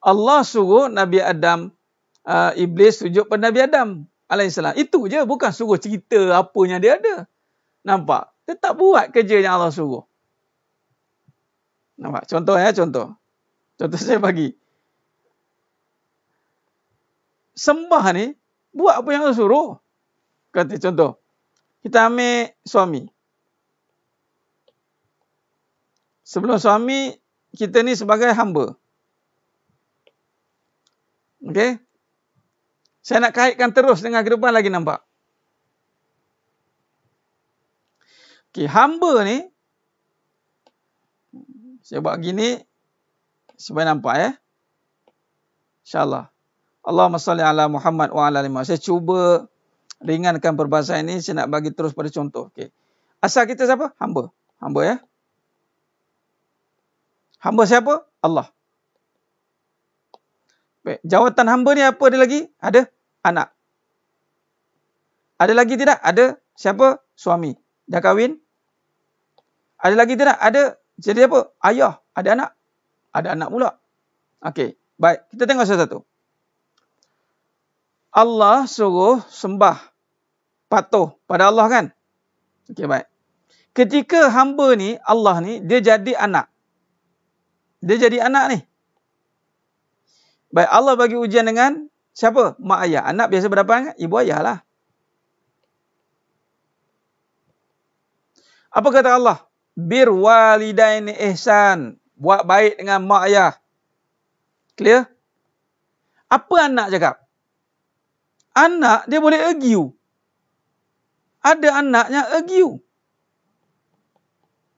Allah suruh Nabi Adam, Iblis sujud pada Nabi Adam alaihissalam. Itu je, bukan suruh cerita apa yang dia ada. Nampak? Dia tak buat kerja yang Allah suruh. Nampak? Contoh ya, contoh. Contoh saya bagi. Sembah ni, buat apa yang Allah suruh. Kata contoh. Kita ambil suami. Sebelum suami, kita ni sebagai hamba. Okey? Saya nak kaitkan terus dengan kehidupan lagi nampak. Okey, hamba ni, saya buat gini, supaya nampak ya. InsyaAllah. Allahumma salli ala Muhammad wa ala ali Muhammad. Saya cuba ringankan perbahasan ini, saya nak bagi terus pada contoh. Okey. Asal kita siapa? Hamba. Hamba ya. Hamba siapa? Allah. Baik. Jawatan hamba ni apa dia lagi? Ada anak. Ada lagi tidak? Ada siapa? Suami. Dah kahwin? Ada lagi tidak? Ada. Jadi apa? Ayah. Ada anak. Ada anak pula. Okey. Baik. Kita tengok satu-satu. Allah suruh sembah, patuh pada Allah kan? Okey, baik. Ketika hamba ni, Allah ni, dia jadi anak. Dia jadi anak ni. Baik, Allah bagi ujian dengan siapa? Mak ayah. Anak biasa berhadapan dengan ibu ayah lah. Apa kata Allah? Bir walidaini ihsan. Buat baik dengan mak ayah. Clear? Apa anak cakap? Anak dia boleh argue. Ada anaknya argue.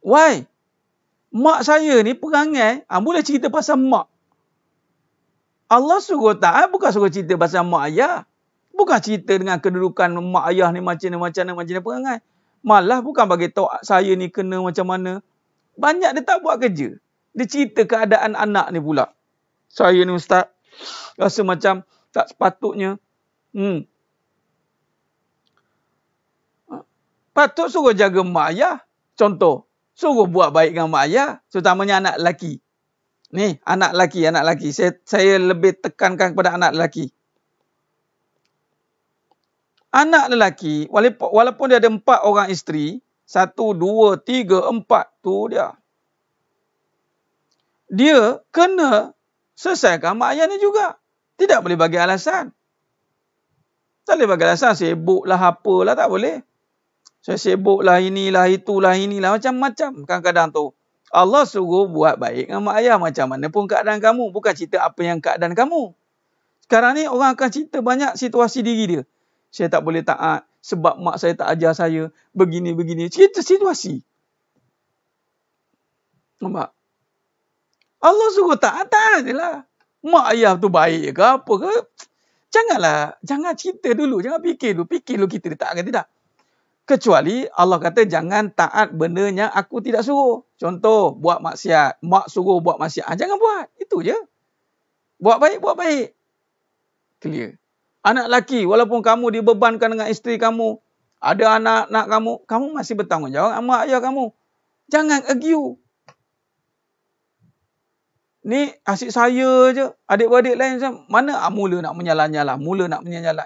Why? Mak saya ni perangai, boleh cerita pasal mak. Allah suruh taat, bukan suruh cerita pasal mak ayah. Bukan cerita dengan kedudukan mak ayah ni macam ni perangai. Malah bukan bagi tahu saya ni kena macam mana. Banyak dia tak buat kerja. Dia cerita keadaan anak ni pula. Saya ni ustaz, rasa macam tak sepatutnya. Patut suruh jaga mak ayah. Contoh, suruh buat baik dengan mak ayah. Terutamanya anak lelaki. Ni, anak lelaki. Saya lebih tekankan kepada anak lelaki. Anak lelaki, walaupun dia ada 4 orang isteri, 1, 2, 3, 4, tu dia. Dia kena selesaikan mak ayah ni juga. Tidak boleh bagi alasan. Tak boleh bagi alasan, sibuk lah apalah, tak boleh. Saya sibuk lah inilah, itulah, macam-macam. Kadang-kadang tu, Allah suruh buat baik dengan mak ayah macam mana pun keadaan kamu. Bukan cerita apa yang keadaan kamu. Sekarang ni orang akan cerita banyak situasi diri dia. Saya tak boleh taat sebab mak saya tak ajar saya begini-begini. Cerita situasi. Nampak? Allah suruh taat je lah. Mak ayah tu baik ke apa ke? Jangan cerita dulu. Jangan fikir dulu. Fikir dulu kita taat ke tidak. Kecuali Allah kata jangan taat benda yang aku tidak suruh. Contoh, buat maksiat. Mak suruh buat maksiat. Jangan buat. Itu je. Buat baik. Clear. Anak lelaki, walaupun kamu dibebankan dengan isteri kamu, ada anak-anak kamu masih bertanggungjawab sama ayah kamu. Jangan argue. Ni asyik saya je. Adik-beradik lain mana mula nak menyalah-nyalah.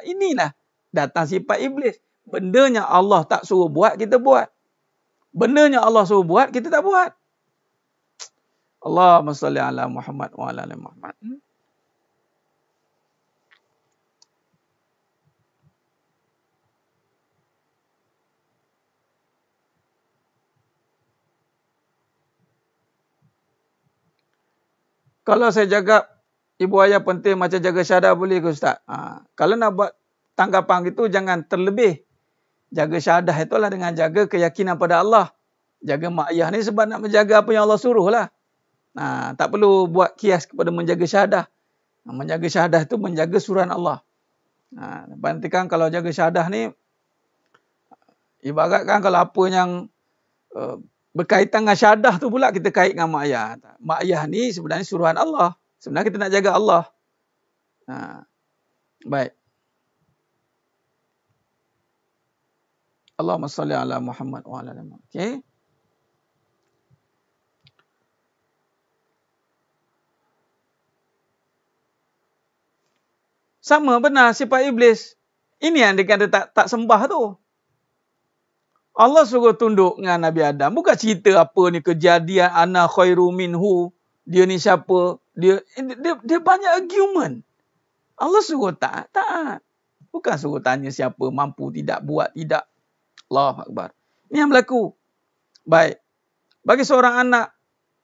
Inilah datang sifat iblis. Benda yang Allah tak suruh buat, kita buat. Benda yang Allah suruh buat, kita tak buat. Allahumma salli ala Muhammad wa ala ali Muhammad. Kalau saya jaga ibu ayah penting macam jaga syahadah boleh ke Ustaz? Kalau nak buat tanggapan gitu jangan terlebih. Jaga syahadah itulah dengan jaga keyakinan pada Allah. Jaga mak ayah ni sebab nak menjaga apa yang Allah suruh lah. Tak perlu buat kias kepada menjaga syahadah. Menjaga syahadah itu menjaga suruhan Allah. Perhatikan kalau jaga syahadah ni, ibaratkan kalau apa yang berkaitan dengan syahadah tu pula kita kait dengan mak ayah. Mak ayah ni sebenarnya suruhan Allah. Sebenarnya kita nak jaga Allah. Baik. Allahumma salli ala Muhammad wa ala ali Muhammad. Okey. Sama benar sifat iblis. Ini yang dia kata tak sembah tu. Allah suruh tunduk dengan Nabi Adam. Bukan cerita apa ni kejadian ana khairu minhu. Dia ni siapa? Dia banyak argument. Allah suruh taat. Bukan suruh tanya siapa mampu tidak buat tidak. Allahu Akbar. Ini yang berlaku. Baik. Bagi seorang anak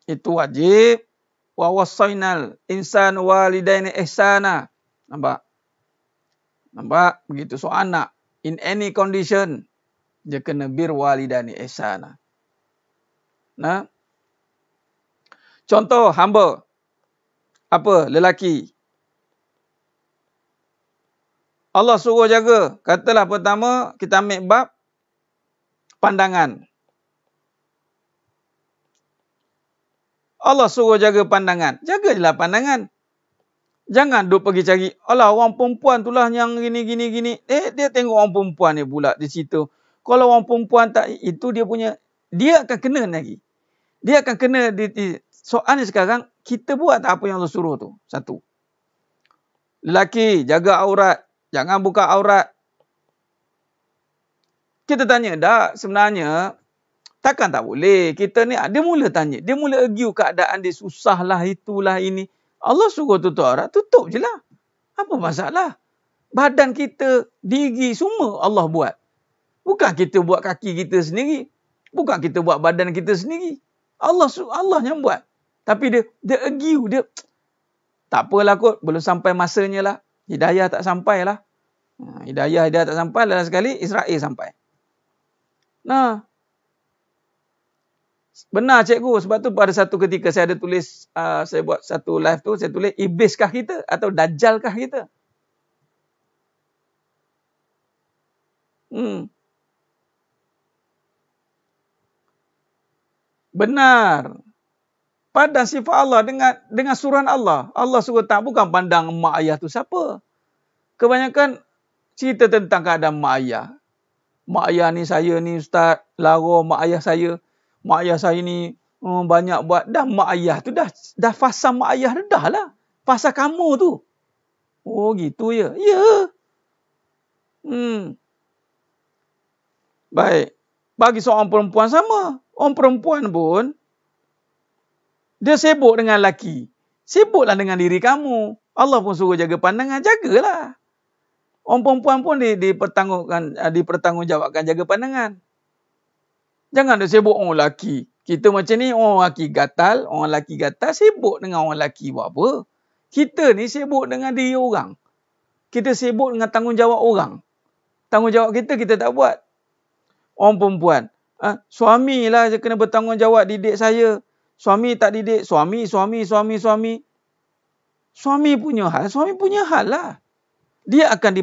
itu wajib wa wassainal insan walidaini ihsana. Nampak? Begitu. So anak in any condition dia kena bir walidani ihsana. Contoh hamba. Apa? Lelaki. Allah suruh jaga. Katalah pertama kita ambil bab pandangan. Allah suruh jaga pandangan. Jagalah pandangan. Jangan duk pergi cari, alah orang perempuan itulah yang gini. Dia tengok orang perempuan ni pula di situ. Kalau orang perempuan tak, itu dia akan kena lagi. Dia akan kena, soalnya sekarang, kita buat tak apa yang Allah suruh tu. Satu. Lelaki, jaga aurat. Jangan buka aurat. Kita tanya, sebenarnya, takkan tak boleh. Kita ni, dia mula tanya. Dia mula argue keadaan dia susah lah, itulah ini. Allah suruh tutup aurat, tutup je lah. Apa masalah? Badan kita, diri, semua Allah buat. Bukan kita buat kaki kita sendiri. Bukan kita buat badan kita sendiri. Allah yang buat. Tapi dia argue, dia tak apalah kot, belum sampai masanya lah. Hidayah tak sampai lah. Hidayah tak sampai, lain sekali Israel sampai. Benar cikgu, sebab tu pada satu ketika saya ada tulis, saya buat satu live tu, saya tulis ibliskah kita atau dajjalkah kita? Benar. Pandang sifat Allah dengan suruhan Allah. Allah suruh tak, bukan pandang mak ayah tu siapa. Kebanyakan cerita tentang keadaan mak ayah. Mak ayah ni saya ni ustaz, lara mak ayah saya. Mak ayah saya ni banyak buat. Dah mak ayah tu dah fasa mak ayah dah lah. Fasa kamu tu. Oh gitu ya. Ya. Baik. Bagi seorang perempuan sama. Orang perempuan pun dia sibuk dengan lelaki. Sibuklah dengan diri kamu. Allah pun suruh jaga pandangan. Jagalah. Orang perempuan pun dipertanggungjawabkan jaga pandangan. Jangan dia sibuk orang lelaki. Kita macam ni, orang lelaki gatal sibuk dengan orang lelaki buat apa? Kita ni sibuk dengan diri orang. Kita sibuk dengan tanggungjawab orang. Tanggungjawab kita tak buat. Orang perempuan. Suami lah je kena bertanggungjawab didik saya. Suami tak didik. Suami. Suami punya hal lah. Dia akan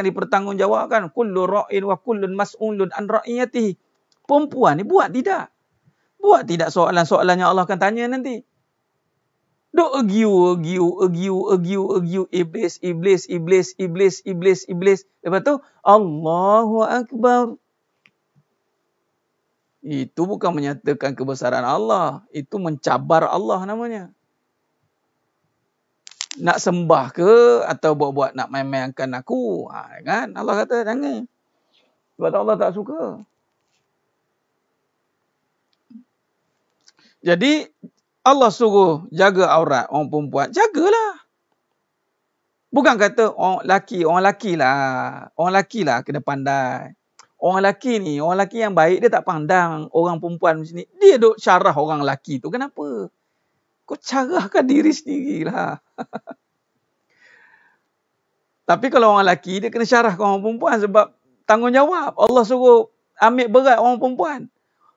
dipertanggungjawabkan. Kullu ra'in wa kullun mas'ulun an ra'iyatihi. Perempuan ni buat tidak soalan-soalan yang Allah akan tanya nanti. Duk argue. Iblis. Lepas tu, Allahu Akbar. Itu bukan menyatakan kebesaran Allah. Itu mencabar Allah namanya. Nak sembah ke atau buat-buat nak main-mainkan aku. Kan? Allah kata jangan. Sebab Allah tak suka. Jadi, Allah suruh jaga aurat orang perempuan. Jagalah. Bukan kata orang lelaki lah kena pandai. Orang lelaki yang baik, dia tak pandang orang perempuan macam ni. Dia duk syarah orang lelaki tu. Kenapa? Kau carahkan diri sendirilah. Tapi kalau orang lelaki, dia kena syarahkan orang perempuan sebab tanggungjawab. Allah suruh ambil berat orang perempuan.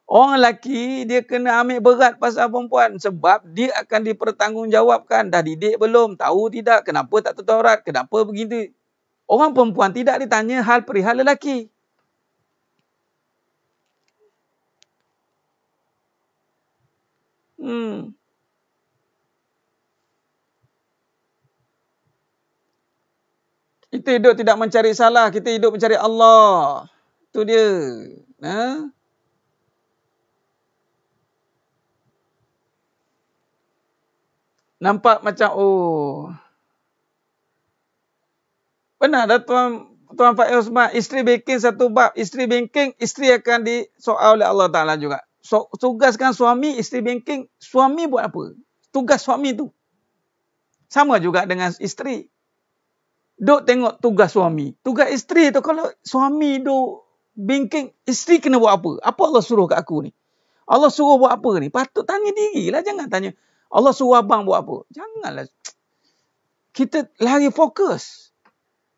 Orang lelaki, dia kena ambil berat pasal perempuan sebab dia akan dipertanggungjawabkan. Dah didik belum? Tahu tidak? Kenapa tak tutup aurat? Kenapa begitu? Orang perempuan tidak ditanya hal perihal lelaki. Kita hidup tidak mencari salah, kita hidup mencari Allah. Itu dia. Ha? Nampak macam, benar dah Tuan Faiz Osman, isteri banking satu bab. Isteri banking, isteri akan disoal oleh Allah Ta'ala juga. So, tugaskan suami, isteri banking, suami buat apa? Tugas suami tu. Sama juga dengan isteri. Duk tengok tugas suami. Tugas isteri tu, kalau suami duk banking, isteri kena buat apa? Apa Allah suruh kat aku ni? Allah suruh buat apa ni? Patut tanya dirilah, jangan tanya Allah suruh abang buat apa. Janganlah. Kita lari fokus.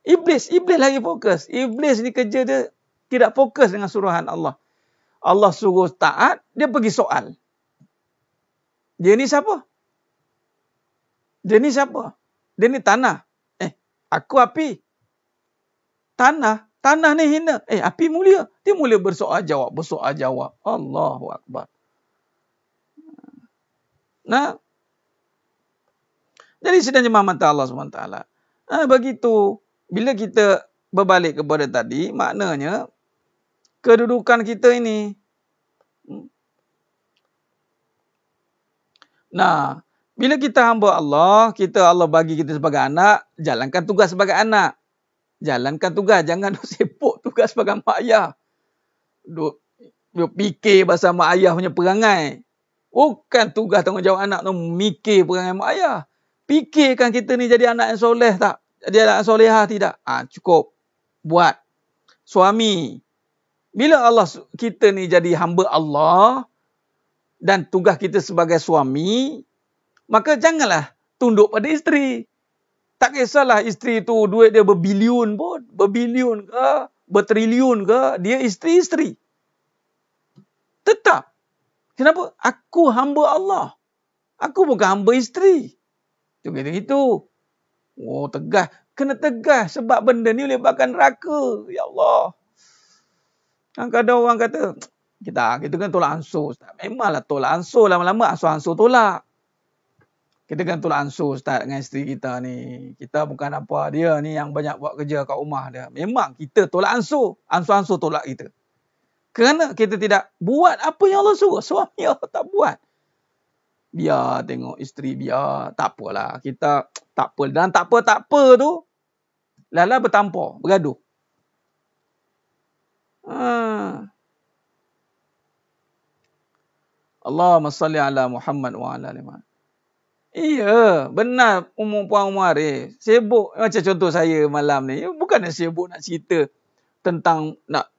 Iblis lagi fokus. Iblis ni kerja dia tidak fokus dengan suruhan Allah. Allah suruh taat, dia pergi soal. Dia ni siapa? Dia ni siapa? Dia ni tanah. Aku api. Tanah ni hina. Api mulia. Dia mula bersoal jawab. Allahu Akbar. Nah. Jadi sedang jemaah mata Allah SWT. Begitu. Bila kita berbalik kepada tadi, maknanya kedudukan kita ini. Nah, bila kita hamba Allah bagi kita sebagai anak, jalankan tugas sebagai anak. Jalankan tugas, jangan sibuk tugas sebagai mak ayah. Duk fikir pasal mak ayah punya perangai. Bukan tugas tanggungjawab anak tu mikir perangai mak ayah. Fikirkan kita ni jadi anak yang soleh tak? Jadi anak yang solehah tidak? Cukup. Buat. Suami. Bila kita ni jadi hamba Allah dan tugas kita sebagai suami, maka janganlah tunduk pada isteri. Tak kisahlah isteri tu duit dia berbilion pun. Berbilion ke, bertriliun ke, dia isteri-isteri. Tetap. Kenapa? Aku hamba Allah. Aku bukan hamba isteri. Itu kata gitu. Tegas. Kena tegas sebab benda ni boleh bahkan neraka. Ya Allah. Kadang-kadang orang kata, kita kan tolak ansur. Memanglah tolak ansur. Lama-lama ansur tolak. Kita kan tolak ansur Ustaz dengan isteri kita ni. Kita bukan apa. Dia ni yang banyak buat kerja kat rumah dia. Memang kita tolak ansur. Ansur-ansur tolak kita. Kerana kita tidak buat apa yang Allah suruh. Suami Allah tak buat. Biar tengok isteri, biar. Tak apalah. Kita tak apa. Dan tak apa tu. Lala bertampar. Bergaduh. Allahumma salli ala Muhammad wa ala ali Muhammad. Iya, benar Puan Umar sibuk macam contoh saya malam ni. Bukan sibuk nak cerita tentang nak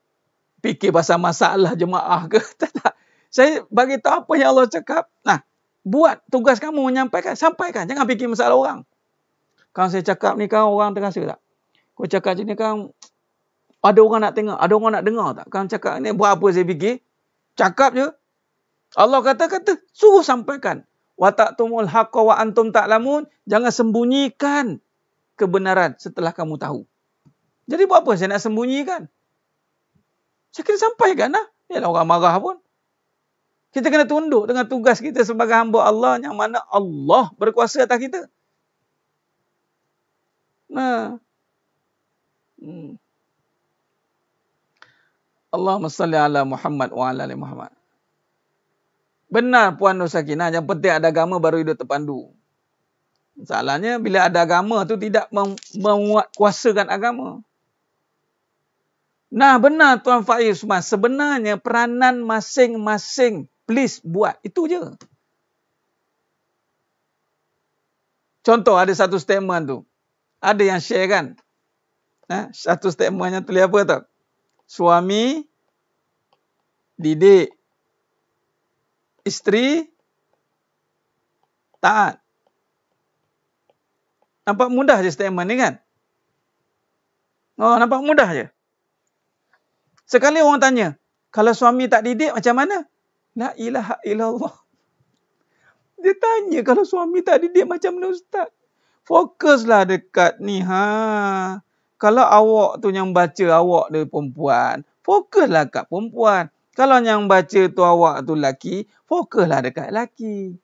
fikir pasal masalah jemaah ke. Tak. Saya bagi tahu apa yang Allah cakap. Nah, buat tugas kamu menyampaikan, sampaikan. Jangan fikir masalah orang. Kalau saya cakap ni kan orang terasa tak? Kau cakap macam ni kan ada orang nak tengok, ada orang nak dengar tak? Kalau cakap ni buat apa saya fikir? Cakap je. Allah kata suruh sampaikan. Wa ta'tumul haqqa wa antum ta'lamun. Jangan sembunyikan kebenaran setelah kamu tahu. Jadi buat apa saya nak sembunyikan? Saya kena sampaikan lah. Yalah orang marah pun. Kita kena tunduk dengan tugas kita sebagai hamba Allah yang mana Allah berkuasa atas kita. Nah. Allahumma salli ala Muhammad wa ala ali Muhammad. Benar Puan Nur Sakinah, yang penting ada agama baru hidup terpandu. Masalahnya bila ada agama tu tidak menguatkuasakan agama. Nah benar Tuan Faiz Usman, sebenarnya peranan masing-masing please buat. Itu je. Contoh ada satu statement tu. Ada yang share kan. Satu statementnya tulis apa tau. Suami didik isteri taat. Nampak mudah je statement ni kan? Oh, nampak mudah je. Sekali orang tanya, kalau suami tak didik macam mana? La ilaha illallah. Dia tanya kalau suami tak didik macam mana ustaz? Fokuslah dekat ni. Kalau awak tu yang baca awak tu perempuan, fokuslah kat perempuan. Kalau yang baca tu awak tu lelaki, fokuslah dekat lelaki.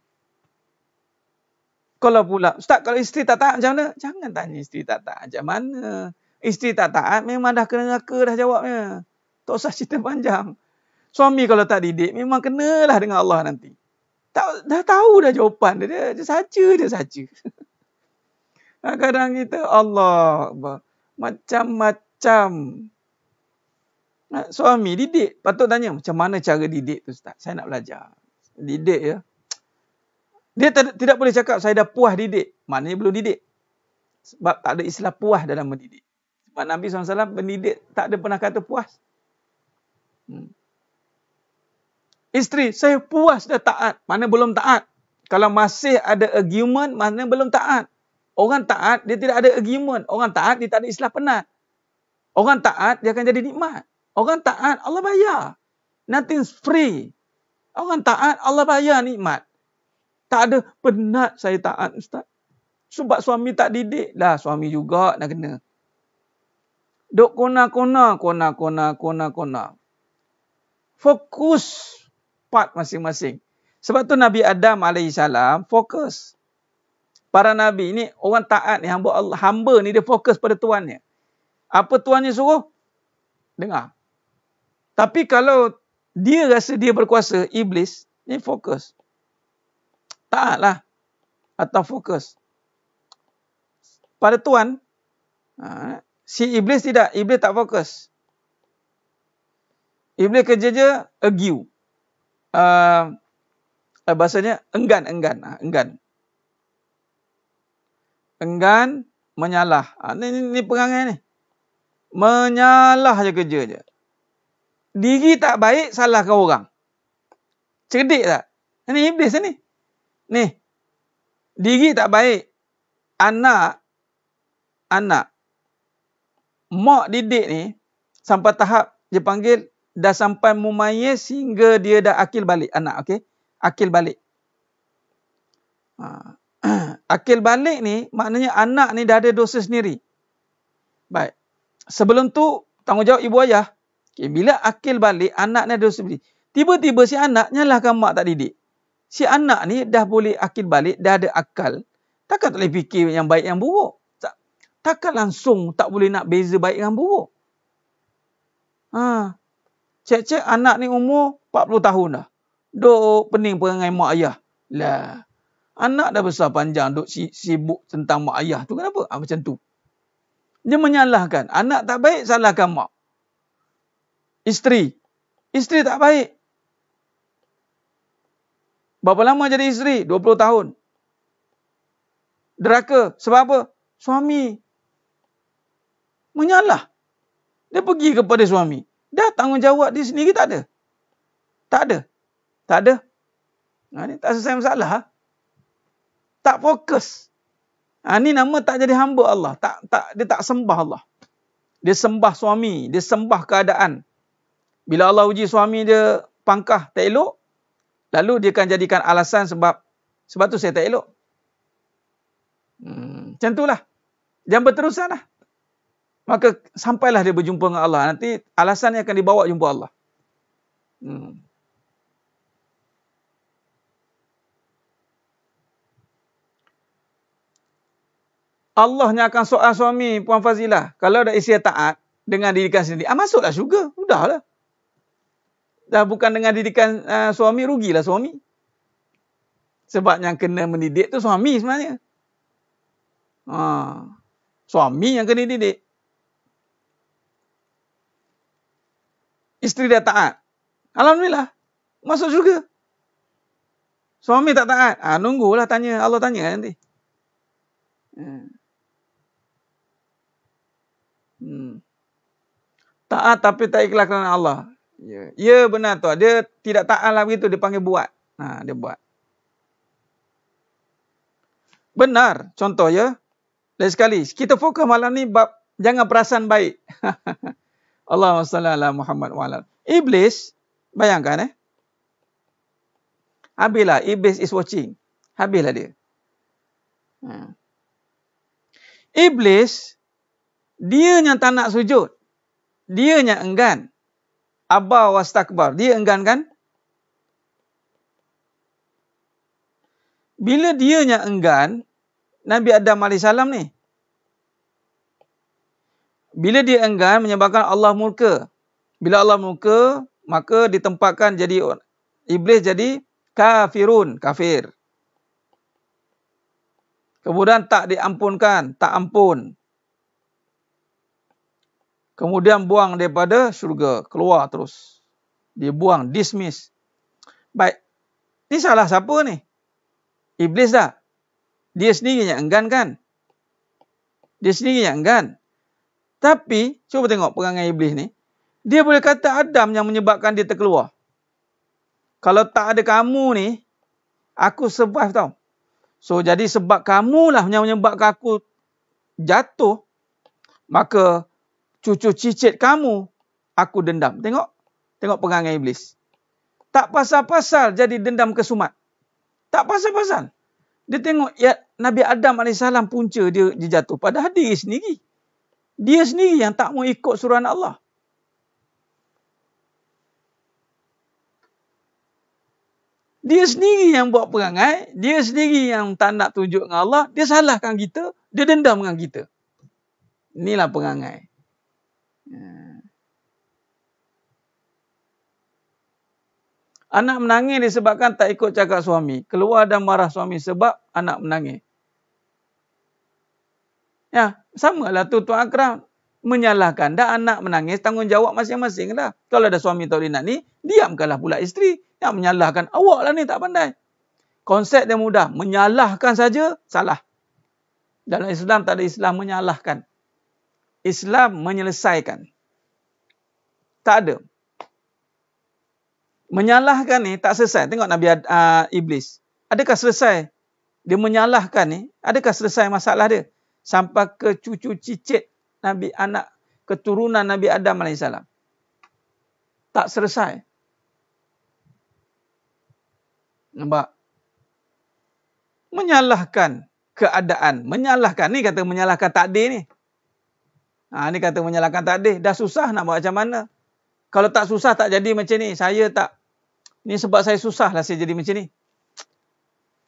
Kalau pula, ustaz kalau isteri tak taat macam mana? Jangan tanya isteri tak taat macam mana. Isteri tak taat memang dah kena neraka dah jawabnya. Tak usah cerita panjang. Suami kalau tak didik, memang kenalah dengan Allah nanti. Dah tahu dah jawapan dia. Dia saja. Kadang kita, Allah, macam-macam. Suami didik. Patut tanya, macam mana cara didik tu ustaz? Saya nak belajar. Didik ya. Dia tidak boleh cakap, saya dah puas didik. Maknanya belum didik. Sebab tak ada istilah puas dalam mendidik. Sebab Nabi SAW mendidik, tak ada pernah kata puas. Isteri, saya puas dah taat. Mana belum taat. Kalau masih ada argument, mana belum taat. Orang taat, dia tidak ada argument. Orang taat, dia tak ada istilah penat. Orang taat, dia akan jadi nikmat. Orang taat, Allah bayar. Nothing's free. Orang taat, Allah bayar nikmat. Tak ada penat saya taat, ustaz. Sebab suami tak didik. Lah, suami juga nak kena. Duk kona. Fokus part masing-masing. Sebab tu Nabi Adam AS fokus. Para Nabi ni, orang taat ni, hamba ni dia fokus pada tuannya. Apa tuannya suruh? Dengar. Tapi kalau dia rasa dia berkuasa, iblis, ni fokus. Taatlah. Atau fokus. Pada tuan, si iblis tidak. Iblis tak fokus. Iblis kerja je argue. Bahasanya enggan. Enggan, menyalah. Ni perangai ni. Menyalah je kerja je. Diri tak baik, salahkan orang. Cerdik tak? Ini iblis ni. Ni. Diri tak baik. Anak. Mak didik ni, sampai tahap dia panggil, dah sampai mumayyiz sehingga dia dah akil balik. Anak, okey? Akil balik. Akil balik ni, maknanya anak ni dah ada dosa sendiri. Baik. Sebelum tu, tanggungjawab ibu ayah. Okay, bila akil balik, anak ni ada dosa sendiri. Tiba-tiba si anak nyalahkan mak tak didik. Si anak ni dah boleh akil balik, dah ada akal. Takkan tak boleh fikir yang baik yang buruk. Takkan langsung tak boleh nak beza baik dengan buruk. Cek-cek anak ni umur 40 tahun dah. Duk pening perangai mak ayah. Lah. Anak dah besar panjang duk sibuk tentang mak ayah tu. Kenapa? Macam tu. Dia menyalahkan. Anak tak baik, salahkan mak. Isteri tak baik. Berapa lama jadi isteri? 20 tahun. Deraka. Sebab apa? Suami. Menyalah. Dia pergi kepada suami. Dah tanggungjawab dia sendiri tak ada. Tak ada. Ni tak selesai masalah. Tak fokus. Ni nama tak jadi hamba Allah. Dia tak sembah Allah. Dia sembah suami. Dia sembah keadaan. Bila Allah uji suami dia pangkah tak elok, lalu dia akan jadikan alasan sebab tu saya tak elok. Macam itulah. Jangan berterusan lah. Maka sampailah dia berjumpa dengan Allah. Nanti alasannya akan dibawa jumpa Allah. Allahnya akan soal suami, Puan Fazilah. Kalau ada isteri taat dengan didikan sendiri, masuklah syurga. Udahlah. Dah bukan dengan didikan suami, rugilah suami. Sebab yang kena mendidik tu suami sebenarnya. Suami yang kena didik. Isteri dah taat. Alhamdulillah. Masuk syurga. Suami tak taat. Nunggulah tanya. Allah tanya nanti. Taat tapi tak ikhlas kerana Allah. Ya benar tu. Dia tidak taat lah begitu. Dia panggil buat. Dia buat. Benar. Contoh ya. Lain sekali. Kita fokus malam ni bab jangan perasaan baik. Allahumma salli ala Muhammad wa ala. Iblis, bayangkan habislah. Iblis is watching. Habislah dia. Iblis, dia yang tak nak sujud. Dia yang enggan. Aba wastakbar. Dia enggan kan? Bila dia yang enggan, Nabi Adam AS ni, bila dia enggan menyebabkan Allah murka. Bila Allah murka, maka ditempatkan jadi iblis jadi kafirun, kafir. Kemudian tak diampunkan, tak ampun. Kemudian buang daripada syurga, keluar terus. Dia buang, dismiss. Baik. Ni salah siapa ni? Iblis dah. Dia sendiri yang enggan kan? Dia sendiri yang enggan. Tapi, cuba tengok perangai iblis ni. Dia boleh kata Adam yang menyebabkan dia terkeluar. Kalau tak ada kamu ni, aku survive tau. So, jadi sebab kamulah yang menyebabkan aku jatuh, maka cucu cicit kamu, aku dendam. Tengok. Tengok perangai iblis. Tak pasal-pasal jadi dendam kesumat. Tak pasal-pasal. Dia tengok ya, Nabi Adam AS punca dia jatuh. Padahal dia sendiri. Dia sendiri yang tak mau ikut suruhan Allah. Dia sendiri yang buat perangai. Dia sendiri yang tak nak tunjuk dengan Allah. Dia salahkan kita. Dia dendam dengan kita. Inilah perangai. Anak menangis disebabkan tak ikut cakap suami. Keluar dan marah suami sebab anak menangis. Ya, samalah tu Tuan Akram. Menyalahkan. Dah anak menangis, tanggungjawab masing-masing lah. Kalau ada suami tak boleh nak ni, diamkanlah pula isteri. Yang menyalahkan, awak lah ni tak pandai. Konsep dia mudah. Menyalahkan saja, salah. Dalam Islam tak ada Islam menyalahkan. Islam menyelesaikan. Tak ada. Menyalahkan ni tak selesai. Tengok Nabi Iblis. Adakah selesai? Dia menyalahkan ni. Adakah selesai masalah dia? Sampai ke cucu cicit Nabi anak keturunan Nabi Adam AS. Tak selesai. Nampak? Menyalahkan keadaan. Menyalahkan. Ni kata menyalahkan takdir ni. Ni kata menyalahkan takdir. Dah susah nak buat macam mana. Kalau tak susah tak jadi macam ni. Saya tak. Ni sebab saya susah lah saya jadi macam ni.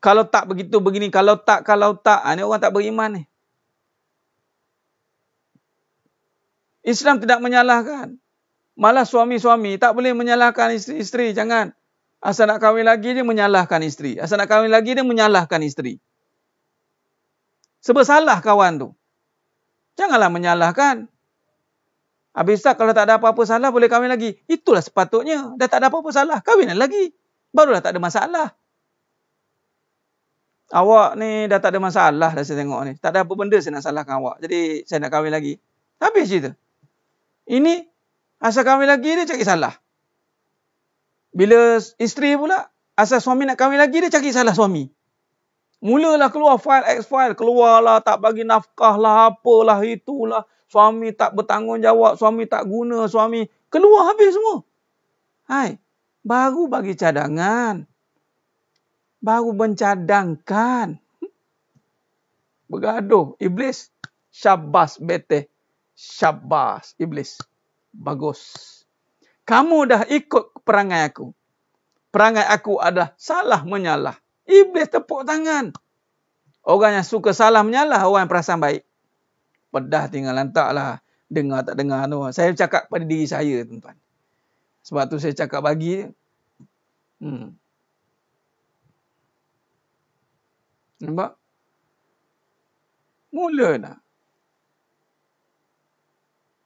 Kalau tak begitu begini. Kalau tak. Ni orang tak beriman ni. Islam tidak menyalahkan. Malah suami-suami tak boleh menyalahkan isteri-isteri. Jangan. Asal nak kahwin lagi dia menyalahkan isteri. Asal nak kahwin lagi dia menyalahkan isteri. Sebab salah kawan tu. Janganlah menyalahkan. Habis tak kalau tak ada apa-apa salah boleh kahwin lagi. Itulah sepatutnya. Dah tak ada apa-apa salah. Kahwin lagi. Barulah tak ada masalah. Awak ni dah tak ada masalah dah saya tengok ni. Tak ada apa benda saya nak salahkan awak. Jadi saya nak kahwin lagi. Habis cerita. Ini asal kahwin lagi dia cari salah. Bila isteri pula, asal suami nak kahwin lagi, dia cari salah suami. Mulalah keluar file X-file. Keluarlah, tak bagi nafkah lah, apalah, itulah. Suami tak bertanggungjawab, suami tak guna, suami. Keluar habis semua. Hai, baru bagi cadangan. Baru mencadangkan. Bergaduh. Iblis, syabas bete. Syabas, Iblis. Bagus. Kamu dah ikut perangai aku. Perangai aku adalah salah menyalah. Iblis tepuk tangan. Orang yang suka salah menyalah, orang yang perasaan baik. Pedah tinggal lantaklah. Dengar tak dengar tu. Saya cakap pada diri saya, tuan-tuan. Sebab tu saya cakap bagi. Nampak? Mula dah.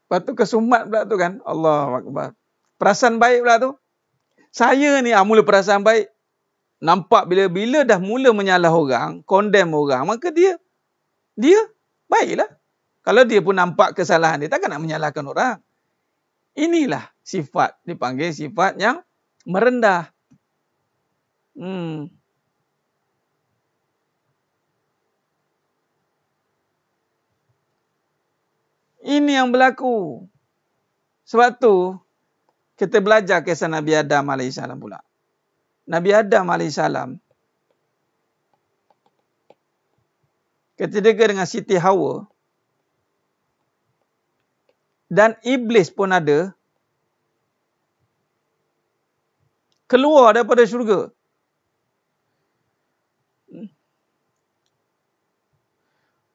Lepas tu kesumat pula tu kan. Allahu Akbar. Perasaan baik pula tu. Saya ni mula perasaan baik. Nampak bila dah mula menyalah orang, condemn orang, maka dia baiklah. Kalau dia pun nampak kesalahan dia, takkan nak menyalahkan orang. Inilah sifat, dipanggil sifat yang merendah. Ini yang berlaku. Sebab tu, kita belajar kisah Nabi Adam AS pula. Nabi Adam AS ketika dengan Siti Hawa dan iblis pun ada, keluar daripada syurga.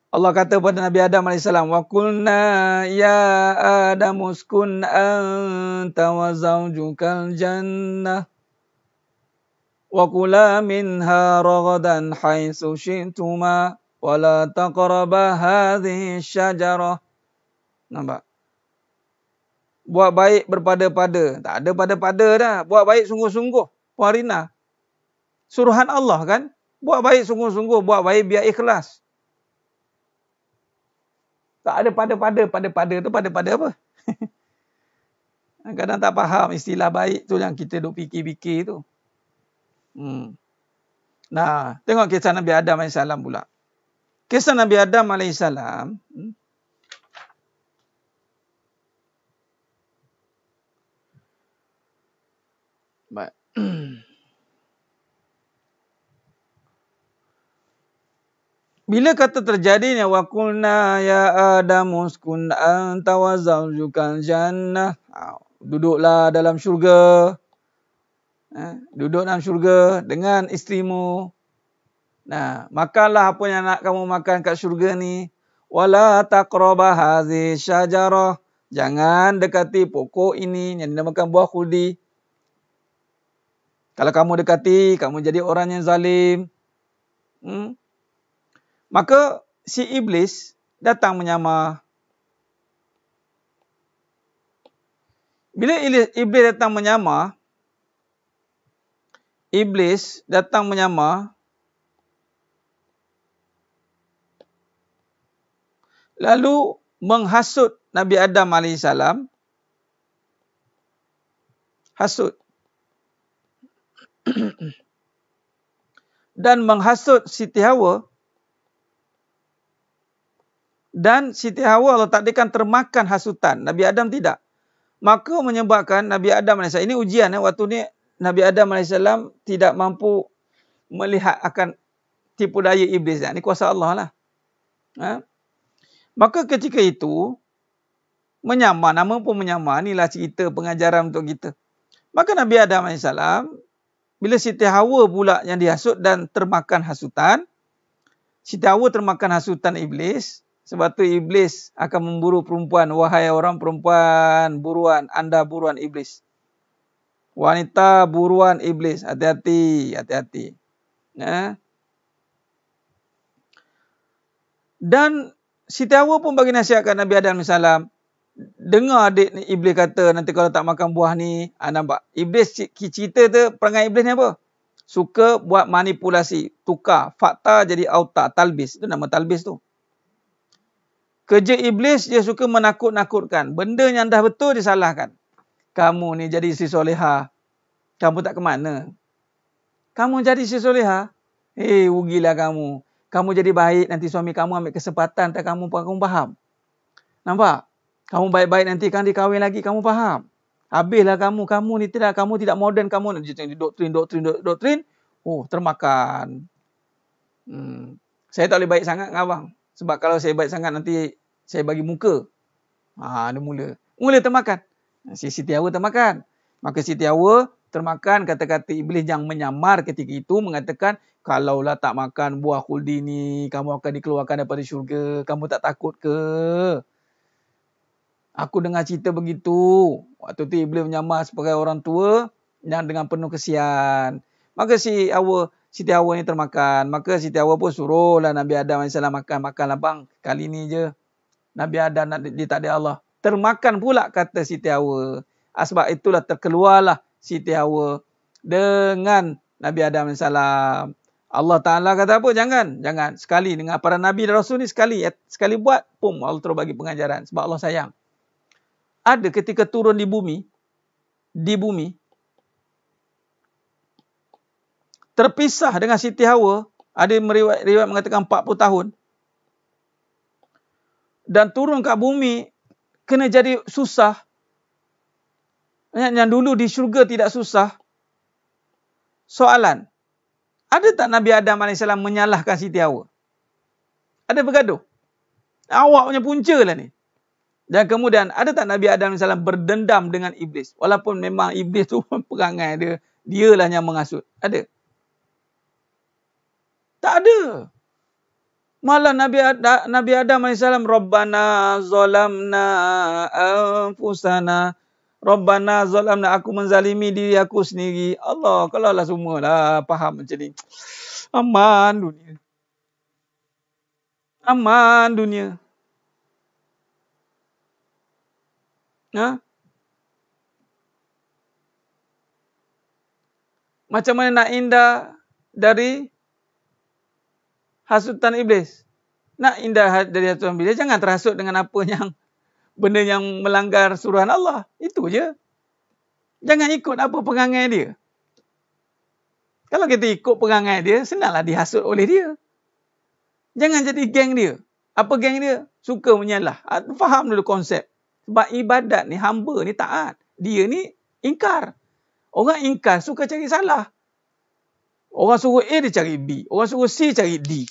Allah kata pada Nabi Adam AS, wa qulna ya Adam uskun anta wa zawjukal jannah wa kula minha ragadan haitsu syi'tuma wa la taqraba hadhihi syajarah. Nampak? Buat baik berpada-pada. Tak ada pada-pada dah. Buat baik sungguh-sungguh. Puan Rina. Suruhan Allah kan? Buat baik sungguh-sungguh. Buat baik biar ikhlas. Tak ada pada-pada. Pada-pada tu pada-pada apa? Kadang tak faham istilah baik tu yang kita duk fikir-fikir tu. Nah, tengok kisah Nabi Adam AS pula. Kisah Nabi Adam AS. Baik. Bila kata terjadinya wa qulna ya Adam uskun anta wa zawjukal jannah. Duduklah dalam syurga. Duduk dalam syurga dengan isterimu. Nah, makanlah apa yang nak kamu makan kat syurga ni. Wala taqraba hadhihi syajarah. Jangan dekati pokok ini yang dinamakan buah khuldi. Kalau kamu dekati, kamu jadi orang yang zalim. Maka si iblis datang menyamar. Bila iblis datang menyamar, lalu menghasut Nabi Adam AS. Hasut. Dan menghasut Siti Hawa. Dan Siti Hawa Allah takdirkan termakan hasutan. Nabi Adam tidak. Maka menyebabkan Nabi Adam AS. Ini ujian. Waktu ni Nabi Adam AS tidak mampu melihat akan tipu daya iblis. Ini kuasa Allah lah. Maka ketika itu, menyamar. Nama pun menyamar. Inilah cerita pengajaran untuk kita. Maka Nabi Adam AS, bila Siti Hawa pula yang dihasut dan termakan hasutan. Siti Hawa termakan hasutan iblis. Sebab tu iblis akan memburu perempuan. Wahai orang perempuan, buruan. Anda buruan iblis. Wanita buruan iblis. Hati-hati. Hati-hati. Dan Siti Hawa pun bagi nasihat kat Nabi Adam AS. Dengar adik ni iblis kata nanti kalau tak makan buah ni. Nampak? Iblis cerita tu perangai iblis ni apa? Suka buat manipulasi. Tukar fakta jadi auta. Talbis. Itu nama talbis tu. Kerja iblis dia suka menakut-nakutkan. Benda yang dah betul disalahkan. Kamu ni jadi isteri soleha. Kamu tak ke mana? Kamu jadi isteri soleha? Rugilah kamu. Kamu jadi baik nanti suami kamu ambil kesempatan tak kamu faham. Nampak? Kamu baik-baik nanti kan dikahwin lagi kamu faham. Habislah kamu ni kamu tidak moden kamu doktrin. Termakan. Saya tak boleh baik sangat dengan abang. Sebab kalau saya baik sangat nanti saya bagi muka. Dia mula termakan. Si Siti Hawa termakan. Maka Siti Hawa termakan kata-kata iblis yang menyamar ketika itu mengatakan kalaulah tak makan buah khuldi ni kamu akan dikeluarkan daripada syurga. Kamu tak takut ke? Aku dengar cerita begitu. Waktu tu iblis menyamar sebagai orang tua yang dengan penuh kesian. Maka Siti Hawa ni termakan. Maka Siti Hawa pun suruhlah Nabi Adam AS makan. Makanlah bang. Kali ni je. Nabi Adam dia tak ada Allah. Termakan pula kata Siti Hawa. Sebab itulah terkeluarlah Siti Hawa dengan Nabi Adam AS. Allah Ta'ala kata apa? Jangan. Sekali dengan para Nabi dan Rasul ni sekali buat. Pum Allah terus bagi pengajaran. Sebab Allah sayang. Ada ketika turun di bumi. Terpisah dengan Siti Hawa. Ada riwayat mengatakan 40 tahun. Dan turun kat bumi kena jadi susah. Yang dulu di syurga tidak susah. Soalan, ada tak Nabi Adam AS menyalahkan Siti Hawa? Ada bergaduh? Awak punya punca lah ni. Dan kemudian, ada tak Nabi Adam AS berdendam dengan iblis? Walaupun memang iblis tu perangai dia, dialah yang menghasut. Ada? Tak ada. Malah Nabi Adam AS, Rabbana zalamna anfusana. Rabbana zalamna, aku menzalimi diri aku sendiri. Allah, kalau lah semualah faham macam ni. Aman dunia. Aman dunia. Ha? Macam mana nak indah dari hasutan iblis? Nak indah dari hasutan iblis, jangan terhasut dengan apa yang benda yang melanggar suruhan Allah. Itu je. Jangan ikut apa perangai dia. Kalau kita ikut perangai dia, senanglah dihasut oleh dia. Jangan jadi geng dia. Apa geng dia? Suka menyalah. Faham dulu konsep. Sebab ibadat ni, hamba ni taat. Dia ni ingkar. Orang ingkar suka cari salah. Orang suruh A, dia cari B. Orang suruh C, cari D.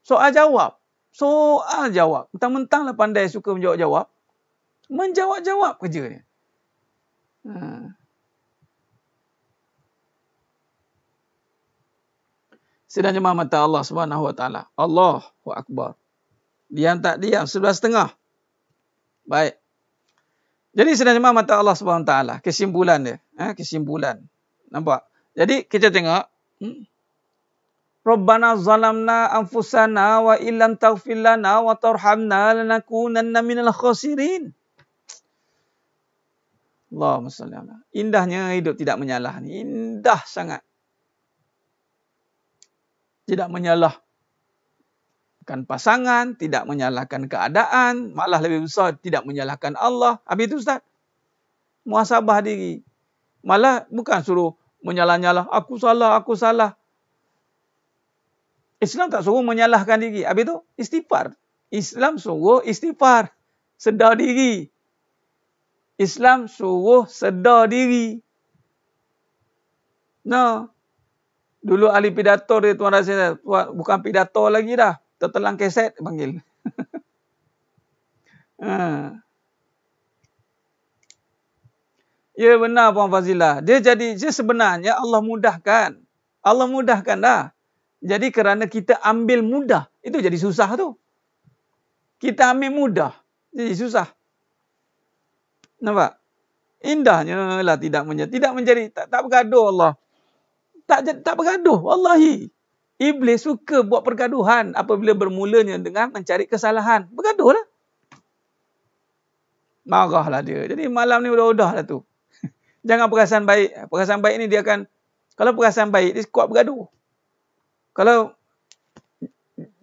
Soal jawab. Soal jawab. Mentang-mentang lah pandai suka menjawab-jawab. Menjawab-jawab kerja dia. Sedang jemaah mata Allah Subhanahu Wa Taala. Allahu Akbar. Diam tak diam, 11.30. Baik. Jadi sedang jemaah mata Allah Subhanahu Wa Taala. Kesimpulan dia. Kesimpulan. Nampak? Jadi kita tengok. Rabbana zalamna anfusana wa illam taghfir lana wa tarhamna lanakunanna minal khasirin. Allahumma salli ala. Indahnya hidup tidak menyalah ni. Indah sangat. Tidak menyalahkan pasangan, tidak menyalahkan keadaan, malah lebih besar tidak menyalahkan Allah. Habis itu Ustaz, muhasabah diri. Malah bukan suruh menyalah-nyalah, aku salah, aku salah. Islam tak suruh menyalahkan diri. Habis itu istighfar. Islam suruh istighfar. Sedar diri. Islam suruh sedar diri. Nah, dulu ahli pidato dia tuan rasa bukan pidato lagi dah. Tertelang keset panggil. Ya benar Puan Fazilah. Dia sebenarnya Allah mudahkan. Allah mudahkan dah. Jadi kerana kita ambil mudah, itu jadi susah tu. Kita ambil mudah, jadi susah. Nampak? Indahnya lah tidak menjadi tak bergaduh Allah. Tak bergaduh, wallahi. Iblis suka buat pergaduhan apabila bermulanya dengan mencari kesalahan. Bergaduhlah. Marahlah dia. Jadi malam ni udah lah tu. Jangan perasaan baik. Perasaan baik ni dia akan, kalau perasaan baik dia kuat bergaduh. Kalau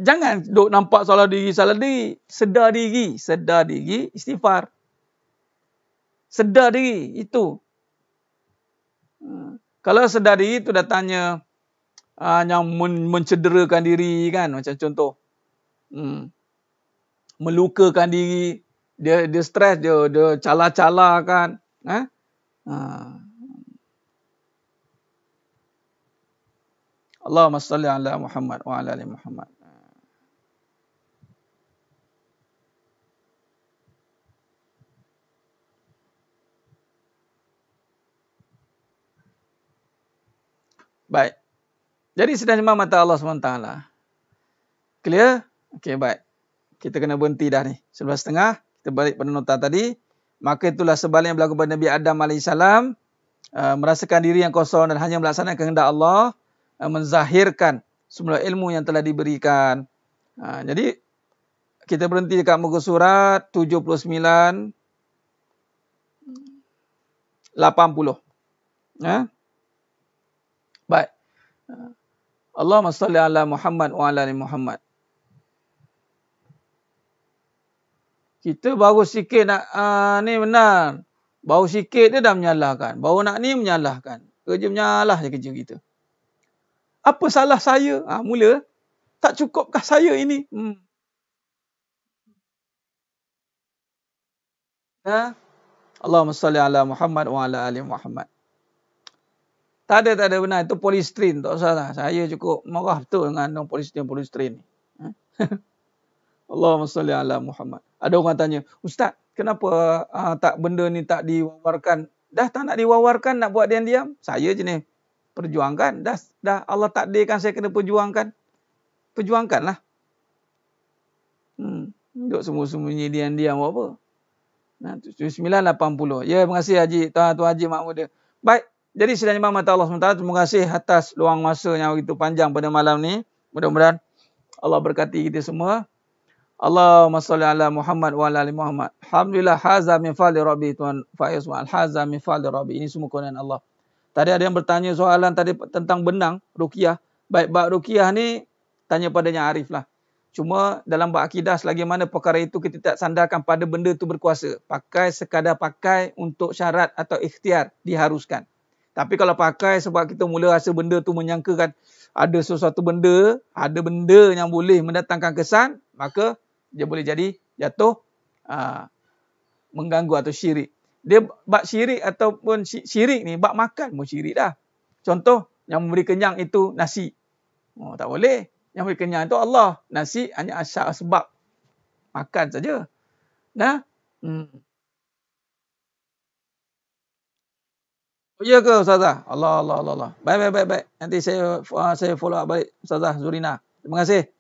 jangan duk nampak salah diri, sedar diri, istighfar. Sedar diri itu. Kalau sedar diri itu datangnya yang mencederakan diri kan, macam contoh melukakan diri, dia stres, dia cala-cala kan, Allahumma salli ala Muhammad wa ala ali Muhammad. Baik. Jadi sedang jemaah mata Allah SWT. Clear? Okey, baik. Kita kena berhenti dah ni. 11.30. Kita balik pada nota tadi. Maka itulah sebaliknya berlaku pada Nabi Adam AS. Merasakan diri yang kosong dan hanya melaksanakan kehendak Allah. Menzahirkan semua ilmu yang telah diberikan. Jadi kita berhenti dekat muka surat 79 80. Baik. Allahumma salli ala Muhammad wa ala ali Muhammad. Kita baru sikit nak ni benar. Baru sikit dia dah menyalahkan. Baru nak ni menyalahkan. Kerja menyalah je kerja kita. Apa salah saya? Mula. Tak cukupkah saya ini? Ha? Allahumma salli ala Muhammad wa ala ali Muhammad. Tak ada benar. Itu polystyrene. Tak usah lah. Saya cukup marah betul dengan polystyrene ni. Allahumma salli ala Muhammad. Ada orang tanya, Ustaz, kenapa tak benda ni tak diwawarkan? Dah tak nak diwawarkan, nak buat diam-diam? Saya je ni perjuangkan. Dah Allah takdirkan saya kena perjuangkan. Perjuangkanlah. Duduk sembunyi diam-diam buat apa? Nah, 980. Ya, terima kasih Haji, Tuan Haji Mak Muda. Baik, jadi sidang Imam Mata Allah SWT, terima kasih atas luang masa yang begitu panjang pada malam ni. Mudah-mudahan Allah berkati kita semua. Allahumma salli ala Muhammad wa ala ali Muhammad. Alhamdulillah, haza min fadli Rabbi. Tuan Faiz Ma'al, haza min fadli Rabbi. Ini semua kurniaan Allah. Tadi ada yang bertanya soalan tadi tentang benang, ruqyah. Baik, bab ruqyah ni, tanya padanya Arif lah. Cuma dalam bab akidah selagi mana perkara itu kita tak sandarkan pada benda itu berkuasa. Pakai sekadar pakai untuk syarat atau ikhtiar diharuskan. Tapi kalau pakai sebab kita mula rasa benda tu menyangkakan ada sesuatu benda, ada benda yang boleh mendatangkan kesan, maka dia boleh jadi jatuh mengganggu atau syirik. Dia bab syirik ataupun syirik ni, bab makan pun syirik dah. Contoh, yang memberi kenyang itu nasi. Oh, tak boleh. Yang memberi kenyang itu Allah. Nasi hanya sebab makan saja. Nah. Oh, ya ke Ustazah? Allah. Baik. Nanti saya follow up balik Ustazah Zurina. Terima kasih.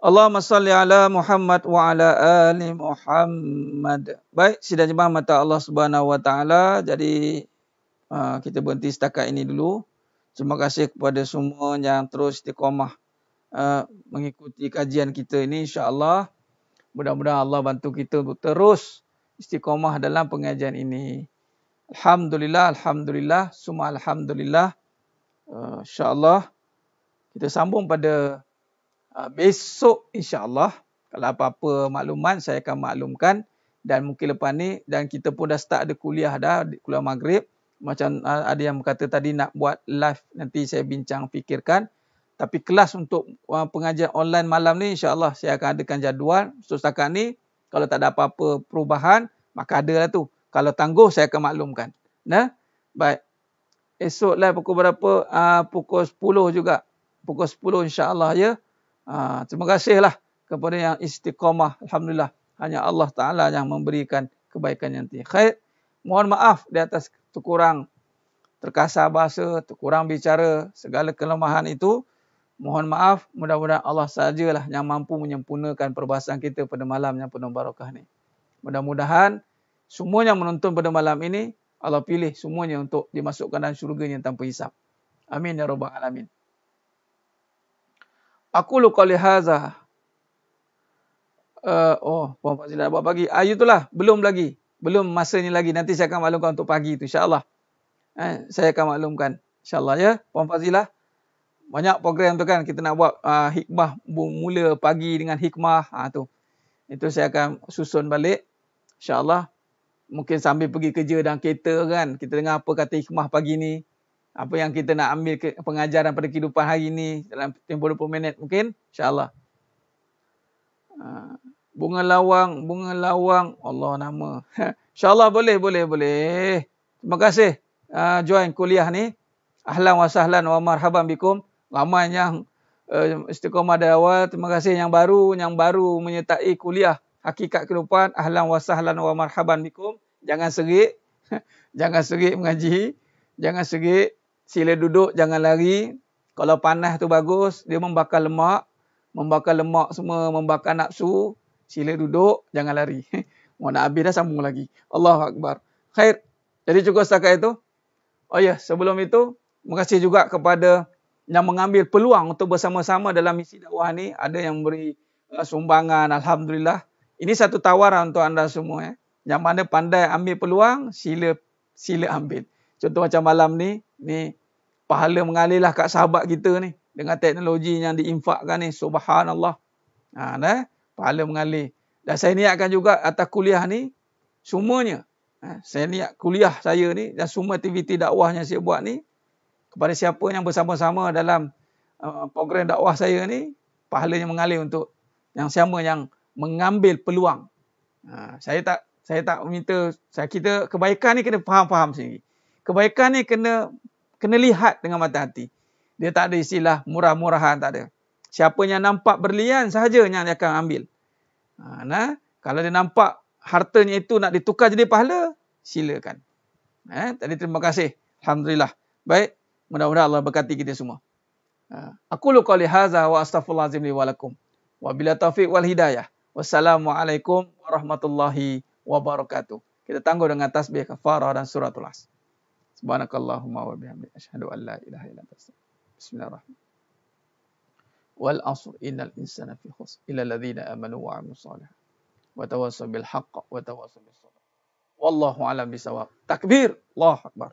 Allahumma salli ala Muhammad wa ala ali Muhammad. Baik, sidang jemaah mata Allah Subhanahu wa taala. Jadi kita berhenti setakat ini dulu. Terima kasih kepada semua yang terus istiqamah mengikuti kajian kita ini, insya-Allah. Mudah-mudahan Allah bantu kita untuk terus istiqamah dalam pengajian ini. Alhamdulillah, semua alhamdulillah. Insya-Allah kita sambung pada besok, insya-Allah. Kalau apa-apa makluman saya akan maklumkan, dan mungkin lepas ni, dan kita pun dah start ada kuliah kuliah maghrib. Macam ada yang berkata tadi nak buat live, nanti saya bincang fikirkan. Tapi kelas untuk pengajian online malam ni, insya-Allah saya akan adakan jadual. So setakat ni, kalau tak ada apa-apa perubahan, maka adalah tu. Kalau tangguh, saya akan maklumkan. Nah, baik. Esok live pukul berapa? Pukul 10 juga. Pukul 10 insya-Allah ya. Terima kasihlah kepada yang istiqamah. Alhamdulillah. Hanya Allah Ta'ala yang memberikan kebaikan yang tinggi. Khair. Mohon maaf di atas terkurang terkasar bahasa, terkurang bicara, segala kelemahan itu. Mohon maaf, mudah-mudahan Allah sajalah yang mampu menyempurnakan perbahasan kita pada malam yang penuh barakah ni. Mudah-mudahan semua yang menonton pada malam ini, Allah pilih semuanya untuk dimasukkan dalam syurganya tanpa hisap. Amin ya rabbal alamin. Aku qali hadza. Puan Fazilah buat pagi. Itulah, belum lagi. Belum masanya lagi. Nanti saya akan maklumkan untuk pagi itu, insya-Allah. Saya akan maklumkan, insya-Allah ya. Puan Fazilah, banyak program tu kan kita nak buat hikmah mula pagi dengan hikmah tu. Itu saya akan susun balik, insya-Allah. Mungkin sambil pergi kerja dalam kereta kan, kita dengar apa kata hikmah pagi ni. Apa yang kita nak ambil pengajaran pada kehidupan hari ni dalam tempoh 20 minit mungkin, insya-Allah. Bunga lawang, Allah nama. InsyaAllah boleh. Terima kasih join kuliah ni. Ahlan wa sahlan wa marhaban bikum. Ramai yang istiqamah dari awal. Terima kasih yang baru menyertai kuliah Hakikat Kehidupan. Ahlan wa sahlan wa marhaban bikum. Jangan serik. Jangan serik mengaji. Jangan serik. Sila duduk, jangan lari. Kalau panas tu bagus, dia membakar lemak. Membakar lemak semua, membakar nafsu. Sila duduk, jangan lari. Mau nak habis dah, sambung lagi. Allahu Akbar. Khair. Jadi cukup setakat itu. Oh ya, sebelum itu, terima kasih juga kepada yang mengambil peluang untuk bersama-sama dalam misi dakwah ni. Ada yang memberi sumbangan, Alhamdulillah. Ini satu tawaran untuk anda semua. Yang mana pandai ambil peluang, sila ambil. Contoh macam malam ni pahala mengalirlah kat sahabat kita ni. Dengan teknologi yang diinfakkan ni, subhanallah. Pahala mengalir. Dan saya niatkan juga atas kuliah ni, semuanya. Saya niat kuliah saya ni dan semua aktiviti dakwah yang saya buat ni, kepada siapa yang bersama-sama dalam program dakwah saya ni, pahalanya mengalir untuk yang sama yang mengambil peluang. Saya tak minta, kita kebaikan ni kena faham sendiri. Kebaikan ni kena lihat dengan mata hati. Dia tak ada istilah murah-murahan, tak ada. Siapa yang nampak berlian sahaja yang dia akan ambil. Kalau dia nampak hartanya itu nak ditukar jadi pahala, silakan. Tadi terima kasih. Alhamdulillah. Baik, mudah-mudahan Allah berkati kita semua. Aku lu qouli hadza wa astaghfirullahalazim li wa lakum. Wa bila taufiq wal hidayah. Wassalamualaikum warahmatullahi wabarakatuh. Kita tangguh dengan tasbih kafarah dan suratul As. Subhanakallahumma wa bihamdika asyhadu an la ilaha illa anta astaghfiruka. Bismillahirrahmanirrahim. Wal 'asr innal insana fi khusr illa alladhina amanu wa 'amilus shalihat wa tawassaw bil haqq wa tawassaw bis sabr. Wallahu a'lam bisawab. Takbir, Allahu akbar.